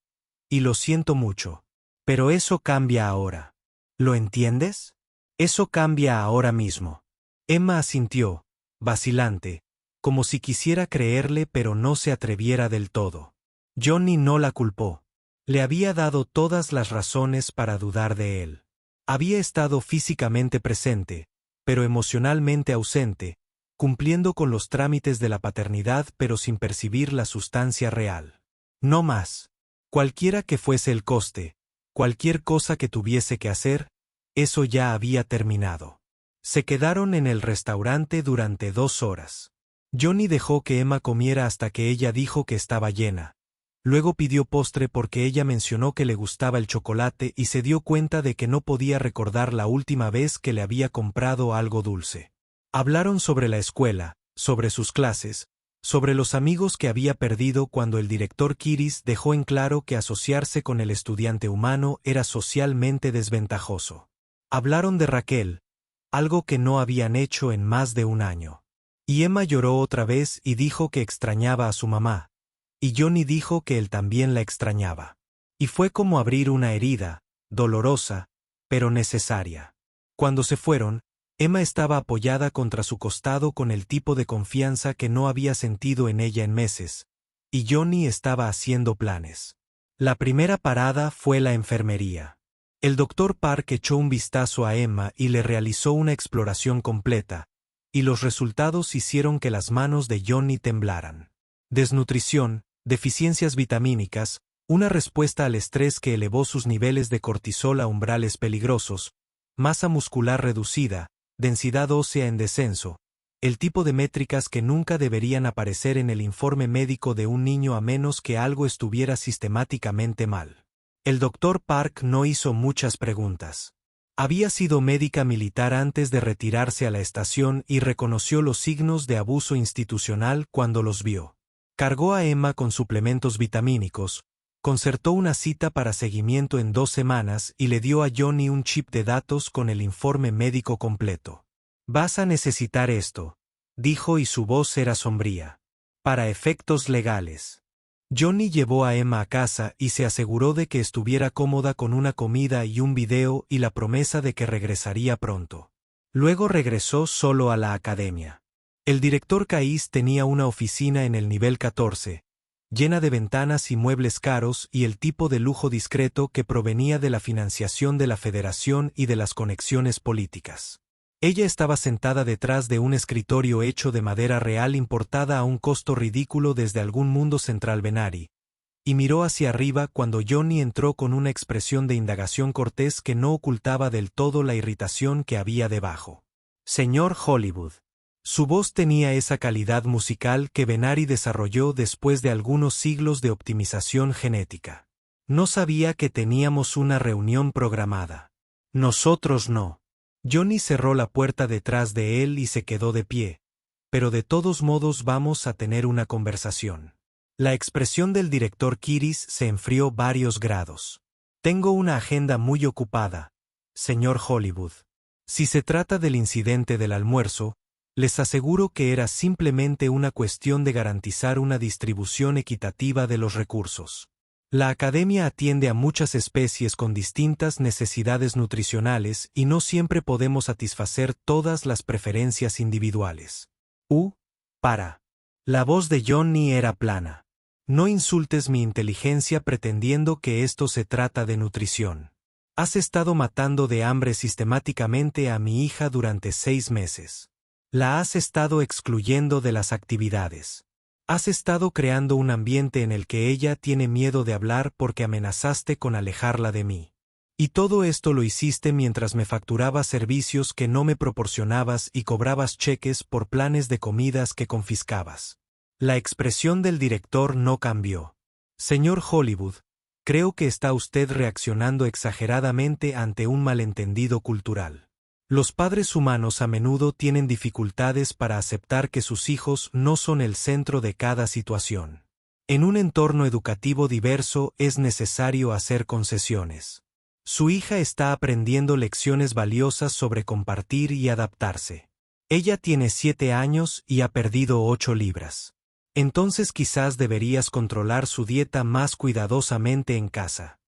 Y lo siento mucho. Pero eso cambia ahora. ¿Lo entiendes? Eso cambia ahora mismo. Emma asintió, vacilante, como si quisiera creerle pero no se atreviera del todo. Johnny no la culpó. Le había dado todas las razones para dudar de él. Había estado físicamente presente, pero emocionalmente ausente, cumpliendo con los trámites de la paternidad pero sin percibir la sustancia real. No más. Cualquiera que fuese el coste, cualquier cosa que tuviese que hacer, eso ya había terminado. Se quedaron en el restaurante durante 2 horas. Johnny dejó que Emma comiera hasta que ella dijo que estaba llena. Luego pidió postre porque ella mencionó que le gustaba el chocolate y se dio cuenta de que no podía recordar la última vez que le había comprado algo dulce. Hablaron sobre la escuela, sobre sus clases, sobre los amigos que había perdido cuando el director Kiris dejó en claro que asociarse con el estudiante humano era socialmente desventajoso. Hablaron de Raquel, algo que no habían hecho en más de 1 año. Y Emma lloró otra vez y dijo que extrañaba a su mamá, y Johnny dijo que él también la extrañaba. Y fue como abrir una herida, dolorosa, pero necesaria. Cuando se fueron, Emma estaba apoyada contra su costado con el tipo de confianza que no había sentido en ella en meses, y Johnny estaba haciendo planes. La primera parada fue la enfermería. El doctor Park echó un vistazo a Emma y le realizó una exploración completa, y los resultados hicieron que las manos de Johnny temblaran. Desnutrición, deficiencias vitamínicas, una respuesta al estrés que elevó sus niveles de cortisol a umbrales peligrosos, masa muscular reducida, densidad ósea en descenso, el tipo de métricas que nunca deberían aparecer en el informe médico de un niño a menos que algo estuviera sistemáticamente mal. El doctor Park no hizo muchas preguntas. Había sido médica militar antes de retirarse a la estación y reconoció los signos de abuso institucional cuando los vio. Cargó a Emma con suplementos vitamínicos, concertó una cita para seguimiento en 2 semanas y le dio a Johnny un chip de datos con el informe médico completo. «Vas a necesitar esto», dijo y su voz era sombría. «Para efectos legales». Johnny llevó a Emma a casa y se aseguró de que estuviera cómoda con una comida y un video y la promesa de que regresaría pronto. Luego regresó solo a la academia. El director Caiz tenía una oficina en el nivel 14, llena de ventanas y muebles caros y el tipo de lujo discreto que provenía de la financiación de la federación y de las conexiones políticas. Ella estaba sentada detrás de un escritorio hecho de madera real importada a un costo ridículo desde algún mundo central Venari, y miró hacia arriba cuando Johnny entró con una expresión de indagación cortés que no ocultaba del todo la irritación que había debajo. «Señor Hollywood». Su voz tenía esa calidad musical que Venari desarrolló después de algunos siglos de optimización genética. «No sabía que teníamos una reunión programada». «Nosotros no». Johnny cerró la puerta detrás de él y se quedó de pie. «Pero de todos modos vamos a tener una conversación». La expresión del director Kiris se enfrió varios grados. «Tengo una agenda muy ocupada, señor Hollywood. Si se trata del incidente del almuerzo, les aseguro que era simplemente una cuestión de garantizar una distribución equitativa de los recursos. La academia atiende a muchas especies con distintas necesidades nutricionales y no siempre podemos satisfacer todas las preferencias individuales». Para. La voz de Johnny era plana. «No insultes mi inteligencia pretendiendo que esto se trata de nutrición. Has estado matando de hambre sistemáticamente a mi hija durante 6 meses. La has estado excluyendo de las actividades. Has estado creando un ambiente en el que ella tiene miedo de hablar porque amenazaste con alejarla de mí. Y todo esto lo hiciste mientras me facturabas servicios que no me proporcionabas y cobrabas cheques por planes de comidas que confiscabas». La expresión del director no cambió. «Señor Hollywood, creo que está usted reaccionando exageradamente ante un malentendido cultural. Los padres humanos a menudo tienen dificultades para aceptar que sus hijos no son el centro de cada situación. En un entorno educativo diverso es necesario hacer concesiones. Su hija está aprendiendo lecciones valiosas sobre compartir y adaptarse. Ella tiene 7 años y ha perdido 8 libras. Entonces quizás deberías controlar su dieta más cuidadosamente en casa».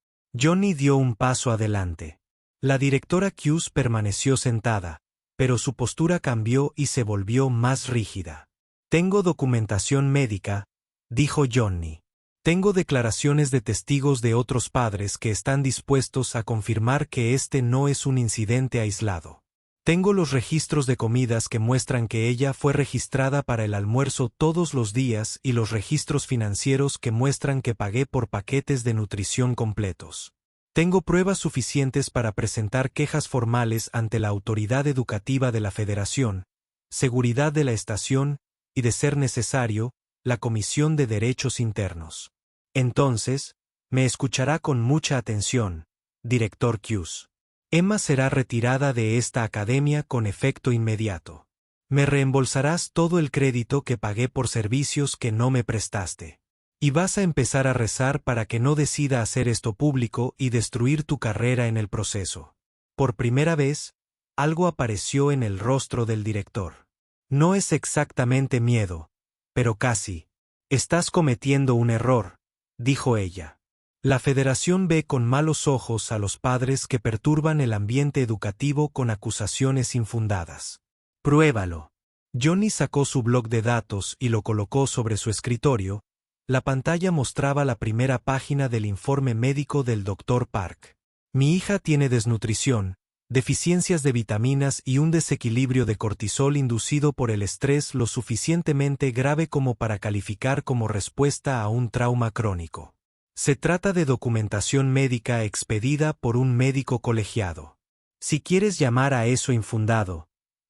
Johnny dio un paso adelante. La directora Cuse permaneció sentada, pero su postura cambió y se volvió más rígida. «Tengo documentación médica», dijo Johnny. «Tengo declaraciones de testigos de otros padres que están dispuestos a confirmar que este no es un incidente aislado. Tengo los registros de comidas que muestran que ella fue registrada para el almuerzo todos los días y los registros financieros que muestran que pagué por paquetes de nutrición completos. Tengo pruebas suficientes para presentar quejas formales ante la autoridad educativa de la Federación, seguridad de la estación y, de ser necesario, la Comisión de Derechos Internos. Entonces, me escuchará con mucha atención, director Cuse. Emma será retirada de esta academia con efecto inmediato. Me reembolsarás todo el crédito que pagué por servicios que no me prestaste. Y vas a empezar a rezar para que no decida hacer esto público y destruir tu carrera en el proceso». Por primera vez, algo apareció en el rostro del director. «No es exactamente miedo, pero casi. Estás cometiendo un error», dijo ella. «La Federación ve con malos ojos a los padres que perturban el ambiente educativo con acusaciones infundadas. Pruébalo». Johnny sacó su bloc de datos y lo colocó sobre su escritorio. La pantalla mostraba la primera página del informe médico del Dr. Park. «Mi hija tiene desnutrición, deficiencias de vitaminas y un desequilibrio de cortisol inducido por el estrés lo suficientemente grave como para calificar como respuesta a un trauma crónico. Se trata de documentación médica expedida por un médico colegiado. Si quieres llamar a eso infundado,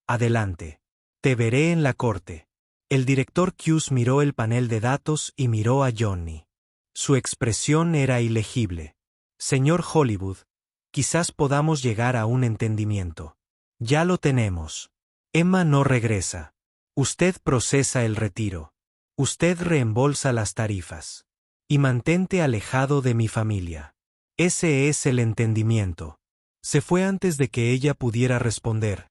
adelante. Te veré en la corte». El director Cuse miró el panel de datos y miró a Johnny. Su expresión era ilegible. «Señor Hollywood, Quizás podamos llegar a un entendimiento. Ya lo tenemos. Emma no regresa. Usted procesa el retiro. Usted reembolsa las tarifas. Y mantente alejado de mi familia. Ese es el entendimiento. Se fue antes de que ella pudiera responder,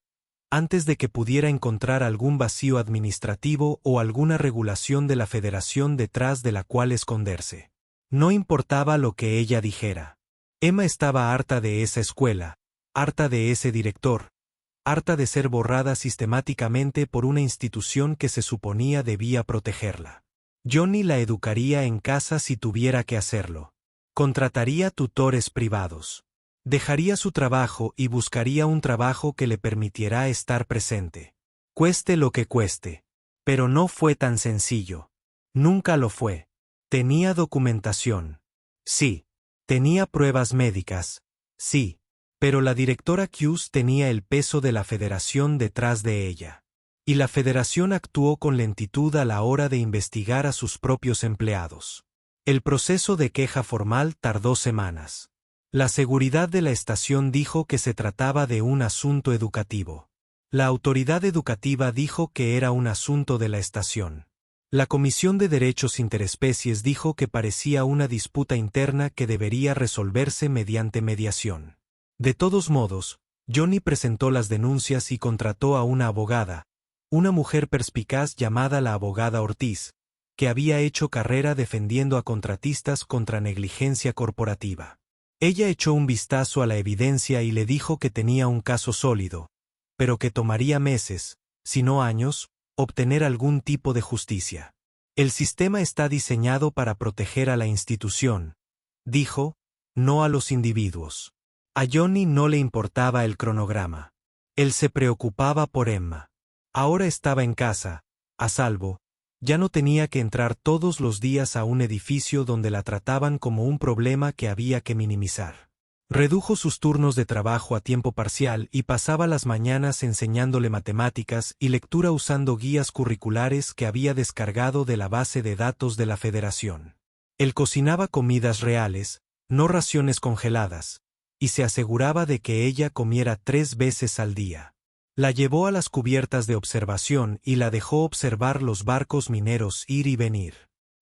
antes de que pudiera encontrar algún vacío administrativo o alguna regulación de la federación detrás de la cual esconderse. No importaba lo que ella dijera. Emma estaba harta de esa escuela, harta de ese director, harta de ser borrada sistemáticamente por una institución que se suponía debía protegerla. Johnny la educaría en casa si tuviera que hacerlo. Contrataría tutores privados. Dejaría su trabajo y buscaría un trabajo que le permitiera estar presente. Cueste lo que cueste. Pero no fue tan sencillo. Nunca lo fue. Tenía documentación. Sí. Tenía pruebas médicas. Sí. Pero la directora Hughes tenía el peso de la federación detrás de ella. Y la federación actuó con lentitud a la hora de investigar a sus propios empleados. El proceso de queja formal tardó semanas. La seguridad de la estación dijo que se trataba de un asunto educativo. La autoridad educativa dijo que era un asunto de la estación. La Comisión de Derechos Interespecies dijo que parecía una disputa interna que debería resolverse mediante mediación. De todos modos, Johnny presentó las denuncias y contrató a una abogada, una mujer perspicaz llamada la abogada Ortiz, que había hecho carrera defendiendo a contratistas contra negligencia corporativa. Ella echó un vistazo a la evidencia y le dijo que tenía un caso sólido, pero que tomaría meses, si no años, obtener algún tipo de justicia. El sistema está diseñado para proteger a la institución, dijo, no a los individuos. A Johnny no le importaba el cronograma. Él se preocupaba por Emma. Ahora estaba en casa, a salvo. Ya no tenía que entrar todos los días a un edificio donde la trataban como un problema que había que minimizar. Redujo sus turnos de trabajo a tiempo parcial y pasaba las mañanas enseñándole matemáticas y lectura usando guías curriculares que había descargado de la base de datos de la Federación. Él cocinaba comidas reales, no raciones congeladas, y se aseguraba de que ella comiera 3 veces al día. La llevó a las cubiertas de observación y la dejó observar los barcos mineros ir y venir.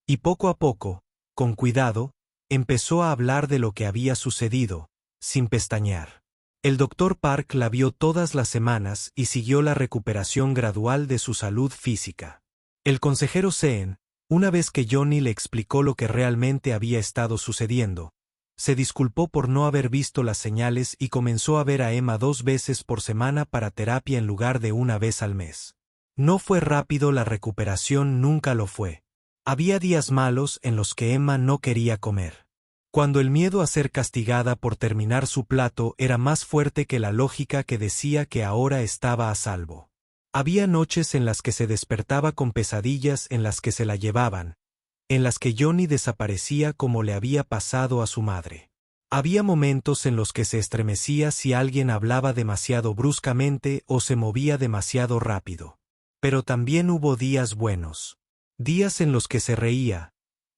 Y poco a poco, con cuidado, empezó a hablar de lo que había sucedido, sin pestañear. El doctor Park la vio todas las semanas y siguió la recuperación gradual de su salud física. El consejero Sean, una vez que Johnny le explicó lo que realmente había estado sucediendo, se disculpó por no haber visto las señales y comenzó a ver a Emma 2 veces por semana para terapia en lugar de una vez al mes. No fue rápido, la recuperación nunca lo fue. Había días malos en los que Emma no quería comer. Cuando el miedo a ser castigada por terminar su plato era más fuerte que la lógica que decía que ahora estaba a salvo. Había noches en las que se despertaba con pesadillas en las que se la llevaban, en las que Johnny desaparecía como le había pasado a su madre. Había momentos en los que se estremecía si alguien hablaba demasiado bruscamente o se movía demasiado rápido. Pero también hubo días buenos. Días en los que se reía.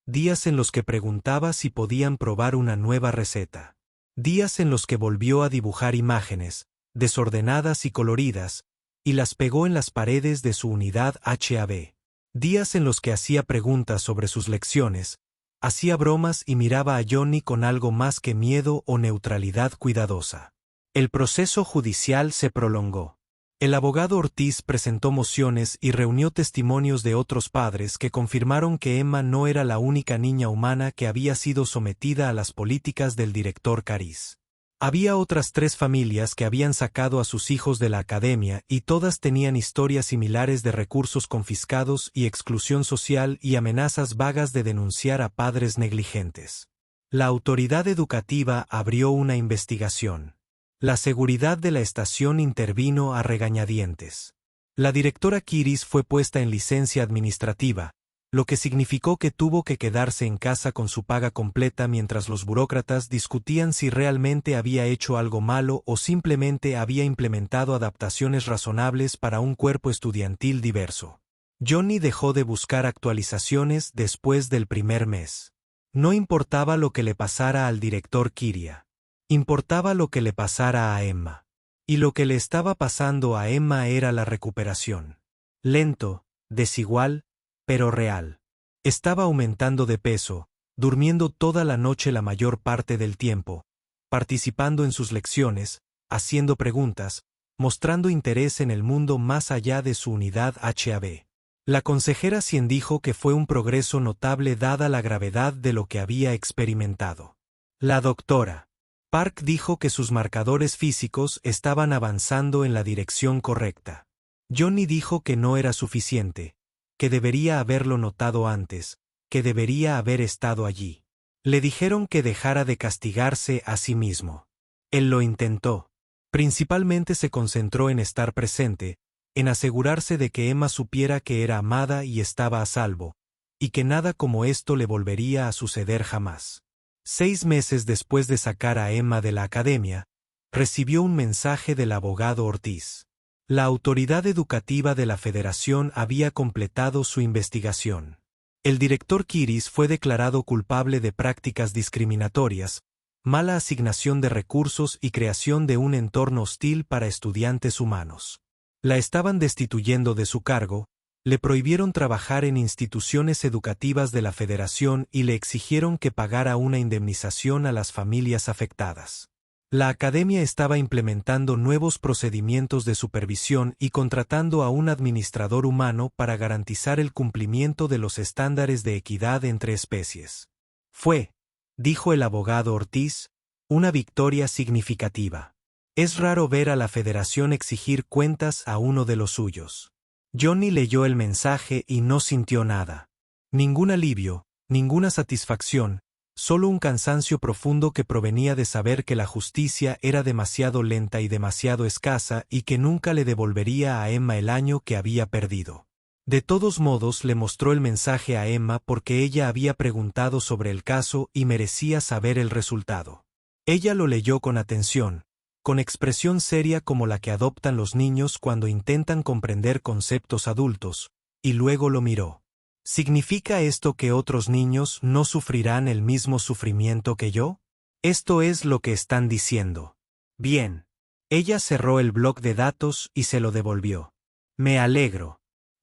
Días en los que preguntaba si podían probar una nueva receta. Días en los que volvió a dibujar imágenes, desordenadas y coloridas, y las pegó en las paredes de su unidad HAB. Días en los que hacía preguntas sobre sus lecciones, hacía bromas y miraba a Johnny con algo más que miedo o neutralidad cuidadosa. El proceso judicial se prolongó. El abogado Ortiz presentó mociones y reunió testimonios de otros padres que confirmaron que Emma no era la única niña humana que había sido sometida a las políticas del director Cariz. Había otras 3 familias que habían sacado a sus hijos de la academia y todas tenían historias similares de recursos confiscados y exclusión social y amenazas vagas de denunciar a padres negligentes. La autoridad educativa abrió una investigación. La seguridad de la estación intervino a regañadientes. La directora Kiris fue puesta en licencia administrativa, lo que significó que tuvo que quedarse en casa con su paga completa mientras los burócratas discutían si realmente había hecho algo malo o simplemente había implementado adaptaciones razonables para un cuerpo estudiantil diverso. Johnny dejó de buscar actualizaciones después del primer mes. No importaba lo que le pasara al director Kiria. Importaba lo que le pasara a Emma. Y lo que le estaba pasando a Emma era la recuperación. Lento, desigual, pero real. Estaba aumentando de peso, durmiendo toda la noche la mayor parte del tiempo, participando en sus lecciones, haciendo preguntas, mostrando interés en el mundo más allá de su unidad HAB. La consejera Cien dijo que fue un progreso notable dada la gravedad de lo que había experimentado. La doctora Park dijo que sus marcadores físicos estaban avanzando en la dirección correcta. Johnny dijo que no era suficiente, que debería haberlo notado antes, que debería haber estado allí. Le dijeron que dejara de castigarse a sí mismo. Él lo intentó. Principalmente se concentró en estar presente, en asegurarse de que Emma supiera que era amada y estaba a salvo, y que nada como esto le volvería a suceder jamás. 6 meses después de sacar a Emma de la academia, recibió un mensaje del abogado Ortiz. La autoridad educativa de la Federación había completado su investigación. El director Kiris fue declarado culpable de prácticas discriminatorias, mala asignación de recursos y creación de un entorno hostil para estudiantes humanos. La estaban destituyendo de su cargo, le prohibieron trabajar en instituciones educativas de la Federación y le exigieron que pagara una indemnización a las familias afectadas. La academia estaba implementando nuevos procedimientos de supervisión y contratando a un administrador humano para garantizar el cumplimiento de los estándares de equidad entre especies. Fue, dijo el abogado Ortiz, una victoria significativa. Es raro ver a la Federación exigir cuentas a uno de los suyos. Johnny leyó el mensaje y no sintió nada. Ningún alivio, ninguna satisfacción, solo un cansancio profundo que provenía de saber que la justicia era demasiado lenta y demasiado escasa y que nunca le devolvería a Emma el año que había perdido. De todos modos le mostró el mensaje a Emma porque ella había preguntado sobre el caso y merecía saber el resultado. Ella lo leyó con atención, con expresión seria como la que adoptan los niños cuando intentan comprender conceptos adultos, y luego lo miró. ¿Significa esto que otros niños no sufrirán el mismo sufrimiento que yo? Esto es lo que están diciendo. Bien. Ella cerró el bloc de datos y se lo devolvió. Me alegro.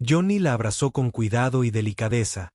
Johnny la abrazó con cuidado y delicadeza,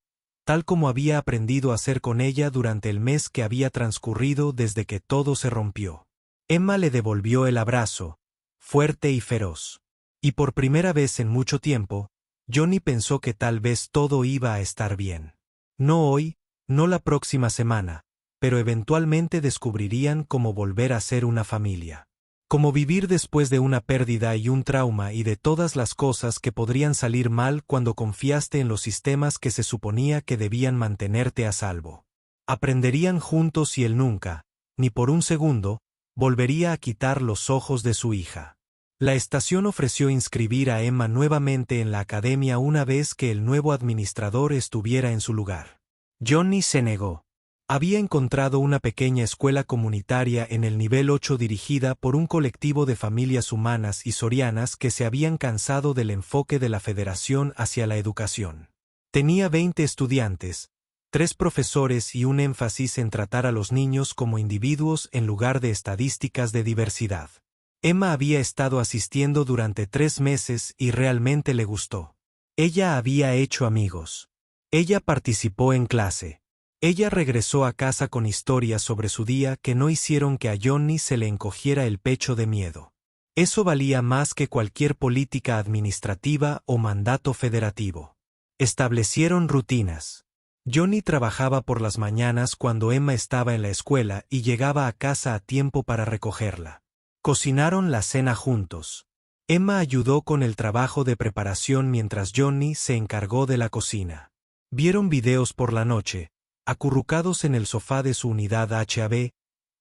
tal como había aprendido a hacer con ella durante el mes que había transcurrido desde que todo se rompió. Emma le devolvió el abrazo, fuerte y feroz. Y por primera vez en mucho tiempo, Johnny pensó que tal vez todo iba a estar bien. No hoy, no la próxima semana, pero eventualmente descubrirían cómo volver a ser una familia. Cómo vivir después de una pérdida y un trauma y de todas las cosas que podrían salir mal cuando confiaste en los sistemas que se suponía que debían mantenerte a salvo. Aprenderían juntos y él nunca, ni por un segundo, volvería a quitar los ojos de su hija. La estación ofreció inscribir a Emma nuevamente en la academia una vez que el nuevo administrador estuviera en su lugar. Johnny se negó. Había encontrado una pequeña escuela comunitaria en el nivel 8 dirigida por un colectivo de familias humanas y sorianas que se habían cansado del enfoque de la Federación hacia la educación. Tenía 20 estudiantes, 3 profesores y un énfasis en tratar a los niños como individuos en lugar de estadísticas de diversidad. Emma había estado asistiendo durante 3 meses y realmente le gustó. Ella había hecho amigos. Ella participó en clase. Ella regresó a casa con historias sobre su día que no hicieron que a Johnny se le encogiera el pecho de miedo. Eso valía más que cualquier política administrativa o mandato federativo. Establecieron rutinas. Johnny trabajaba por las mañanas cuando Emma estaba en la escuela y llegaba a casa a tiempo para recogerla. Cocinaron la cena juntos. Emma ayudó con el trabajo de preparación mientras Johnny se encargó de la cocina. Vieron videos por la noche, acurrucados en el sofá de su unidad HAB,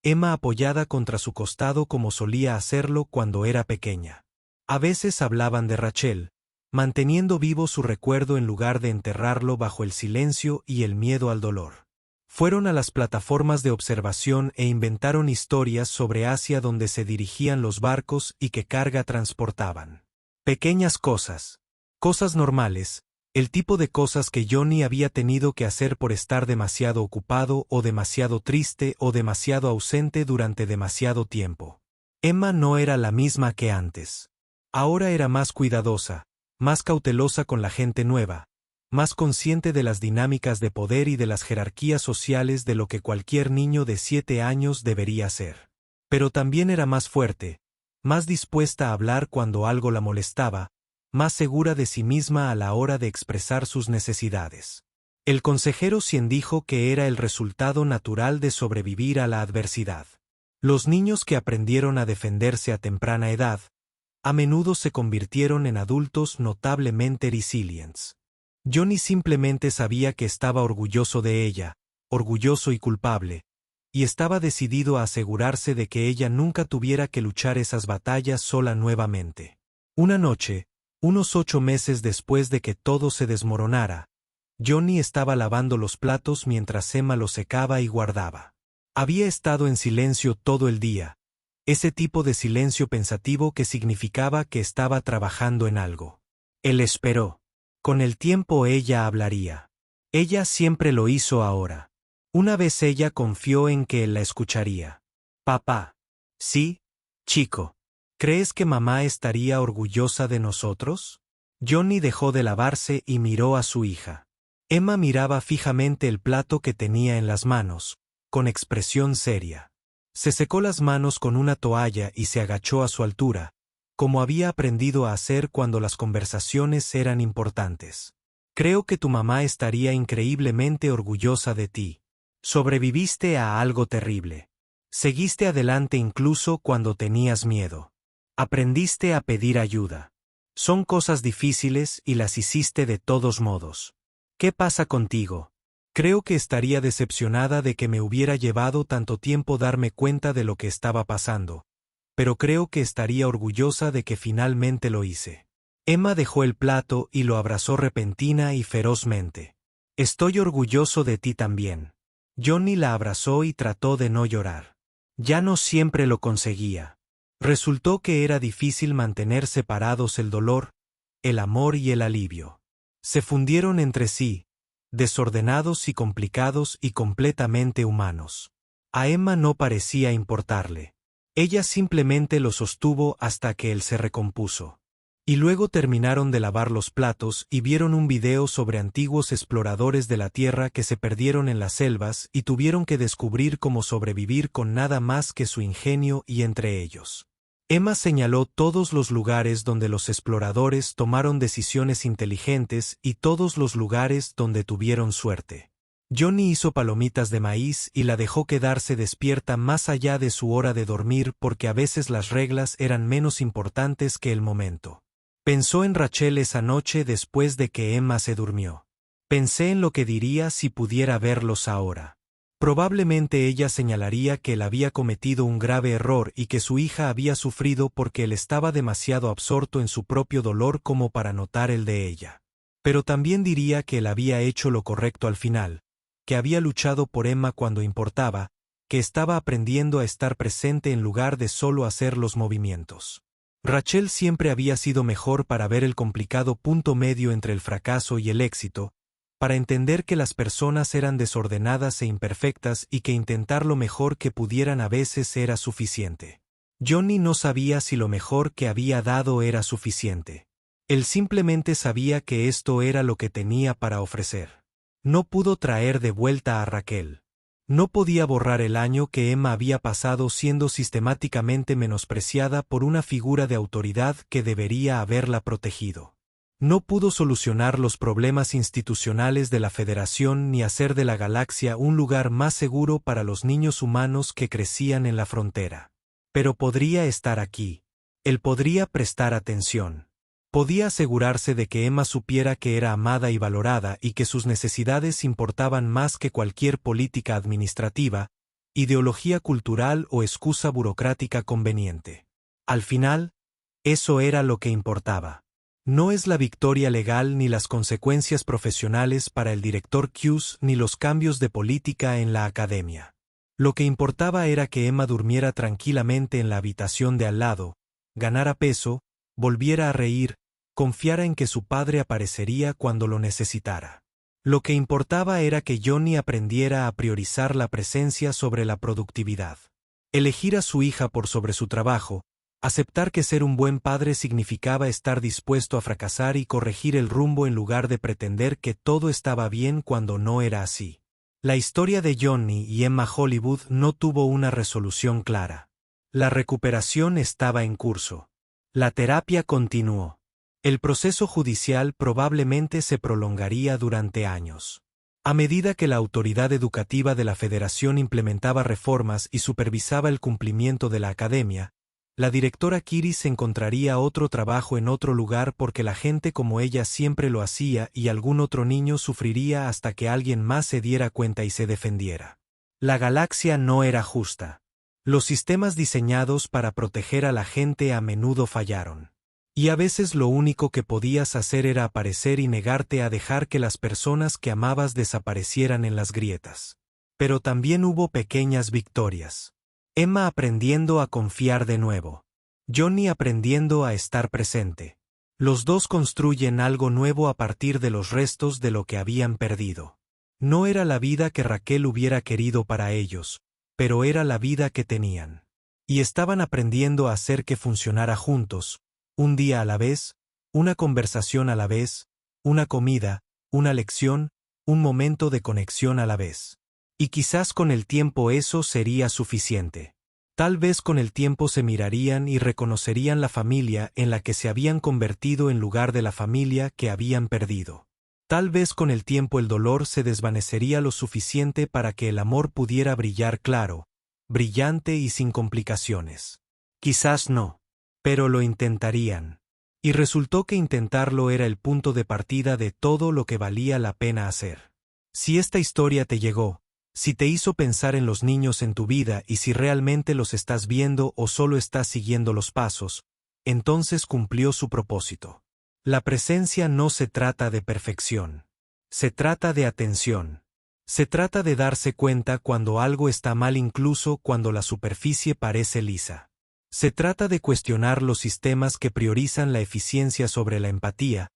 Emma apoyada contra su costado como solía hacerlo cuando era pequeña. A veces hablaban de Rachel, manteniendo vivo su recuerdo en lugar de enterrarlo bajo el silencio y el miedo al dolor. Fueron a las plataformas de observación e inventaron historias sobre Asia donde se dirigían los barcos y qué carga transportaban. Pequeñas cosas. Cosas normales, El tipo de cosas que Johnny había tenido que hacer por estar demasiado ocupado o demasiado triste o demasiado ausente durante demasiado tiempo. Emma no era la misma que antes. Ahora era más cuidadosa, más cautelosa con la gente nueva, más consciente de las dinámicas de poder y de las jerarquías sociales de lo que cualquier niño de 7 años debería ser. Pero también era más fuerte, más dispuesta a hablar cuando algo la molestaba, más segura de sí misma a la hora de expresar sus necesidades. El consejero Cien dijo que era el resultado natural de sobrevivir a la adversidad. Los niños que aprendieron a defenderse a temprana edad, a menudo se convirtieron en adultos notablemente resilientes. Johnny simplemente sabía que estaba orgulloso de ella, orgulloso y culpable, y estaba decidido a asegurarse de que ella nunca tuviera que luchar esas batallas sola nuevamente. Una noche, unos 8 meses después de que todo se desmoronara, Johnny estaba lavando los platos mientras Emma los secaba y guardaba. Había estado en silencio todo el día, ese tipo de silencio pensativo que significaba que estaba trabajando en algo. Él esperó. Con el tiempo ella hablaría. Ella siempre lo hizo ahora. Una vez ella confió en que él la escucharía. Papá. Sí, chico. ¿Crees que mamá estaría orgullosa de nosotros? Johnny dejó de lavarse y miró a su hija. Emma miraba fijamente el plato que tenía en las manos, con expresión seria. Se secó las manos con una toalla y se agachó a su altura, como había aprendido a hacer cuando las conversaciones eran importantes. Creo que tu mamá estaría increíblemente orgullosa de ti. Sobreviviste a algo terrible. Seguiste adelante incluso cuando tenías miedo. Aprendiste a pedir ayuda. Son cosas difíciles y las hiciste de todos modos. ¿Qué pasa contigo? Creo que estaría decepcionada de que me hubiera llevado tanto tiempo darme cuenta de lo que estaba pasando, pero creo que estaría orgullosa de que finalmente lo hice. Emma dejó el plato y lo abrazó repentina y ferozmente. Estoy orgulloso de ti también. Johnny la abrazó y trató de no llorar. Ya no siempre lo conseguía. Resultó que era difícil mantener separados el dolor, el amor y el alivio. Se fundieron entre sí, desordenados y complicados y completamente humanos. A Emma no parecía importarle. Ella simplemente lo sostuvo hasta que él se recompuso. Y luego terminaron de lavar los platos y vieron un video sobre antiguos exploradores de la Tierra que se perdieron en las selvas y tuvieron que descubrir cómo sobrevivir con nada más que su ingenio y entre ellos. Emma señaló todos los lugares donde los exploradores tomaron decisiones inteligentes y todos los lugares donde tuvieron suerte. Johnny hizo palomitas de maíz y la dejó quedarse despierta más allá de su hora de dormir porque a veces las reglas eran menos importantes que el momento. Pensó en Rachel esa noche después de que Emma se durmió. Pensé en lo que diría si pudiera verlos ahora. Probablemente ella señalaría que él había cometido un grave error y que su hija había sufrido porque él estaba demasiado absorto en su propio dolor como para notar el de ella. Pero también diría que él había hecho lo correcto al final, que había luchado por Emma cuando importaba, que estaba aprendiendo a estar presente en lugar de solo hacer los movimientos. Rachel siempre había sido mejor para ver el complicado punto medio entre el fracaso y el éxito, para entender que las personas eran desordenadas e imperfectas y que intentar lo mejor que pudieran a veces era suficiente. Johnny no sabía si lo mejor que había dado era suficiente. Él simplemente sabía que esto era lo que tenía para ofrecer. No pudo traer de vuelta a Raquel. No podía borrar el año que Emma había pasado siendo sistemáticamente menospreciada por una figura de autoridad que debería haberla protegido. No pudo solucionar los problemas institucionales de la Federación ni hacer de la galaxia un lugar más seguro para los niños humanos que crecían en la frontera. Pero podría estar aquí. Él podría prestar atención. Podía asegurarse de que Emma supiera que era amada y valorada y que sus necesidades importaban más que cualquier política administrativa, ideología cultural o excusa burocrática conveniente. Al final, eso era lo que importaba. No es la victoria legal ni las consecuencias profesionales para el director Hughes ni los cambios de política en la academia. Lo que importaba era que Emma durmiera tranquilamente en la habitación de al lado, ganara peso, volviera a reír, confiara en que su padre aparecería cuando lo necesitara. Lo que importaba era que Johnny aprendiera a priorizar la presencia sobre la productividad. Elegir a su hija por sobre su trabajo, aceptar que ser un buen padre significaba estar dispuesto a fracasar y corregir el rumbo en lugar de pretender que todo estaba bien cuando no era así. La historia de Johnny y Emma Hollywood no tuvo una resolución clara. La recuperación estaba en curso. La terapia continuó. El proceso judicial probablemente se prolongaría durante años. A medida que la autoridad educativa de la Federación implementaba reformas y supervisaba el cumplimiento de la academia, la directora Kiris encontraría otro trabajo en otro lugar porque la gente como ella siempre lo hacía y algún otro niño sufriría hasta que alguien más se diera cuenta y se defendiera. La galaxia no era justa. Los sistemas diseñados para proteger a la gente a menudo fallaron. Y a veces lo único que podías hacer era aparecer y negarte a dejar que las personas que amabas desaparecieran en las grietas. Pero también hubo pequeñas victorias. Emma aprendiendo a confiar de nuevo. Johnny aprendiendo a estar presente. Los dos construyen algo nuevo a partir de los restos de lo que habían perdido. No era la vida que Raquel hubiera querido para ellos, pero era la vida que tenían. Y estaban aprendiendo a hacer que funcionara juntos, un día a la vez, una conversación a la vez, una comida, una lección, un momento de conexión a la vez. Y quizás con el tiempo eso sería suficiente. Tal vez con el tiempo se mirarían y reconocerían la familia en la que se habían convertido en lugar de la familia que habían perdido. Tal vez con el tiempo el dolor se desvanecería lo suficiente para que el amor pudiera brillar claro, brillante y sin complicaciones. Quizás no. Pero lo intentarían. Y resultó que intentarlo era el punto de partida de todo lo que valía la pena hacer. Si esta historia te llegó, si te hizo pensar en los niños en tu vida y si realmente los estás viendo o solo estás siguiendo los pasos, entonces cumplió su propósito. La presencia no se trata de perfección. Se trata de atención. Se trata de darse cuenta cuando algo está mal incluso cuando la superficie parece lisa. Se trata de cuestionar los sistemas que priorizan la eficiencia sobre la empatía,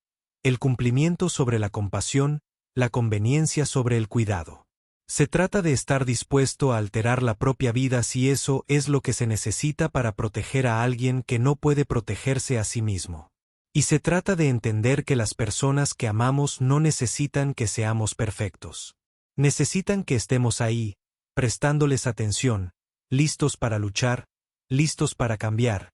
el cumplimiento sobre la compasión, la conveniencia sobre el cuidado. Se trata de estar dispuesto a alterar la propia vida si eso es lo que se necesita para proteger a alguien que no puede protegerse a sí mismo. Y se trata de entender que las personas que amamos no necesitan que seamos perfectos. Necesitan que estemos ahí, prestándoles atención, listos para luchar, listos para cambiar,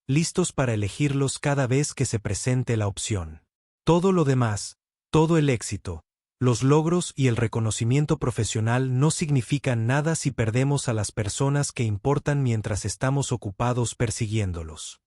listos para elegirlos cada vez que se presente la opción. Todo lo demás, todo el éxito, los logros y el reconocimiento profesional no significan nada si perdemos a las personas que importan mientras estamos ocupados persiguiéndolos.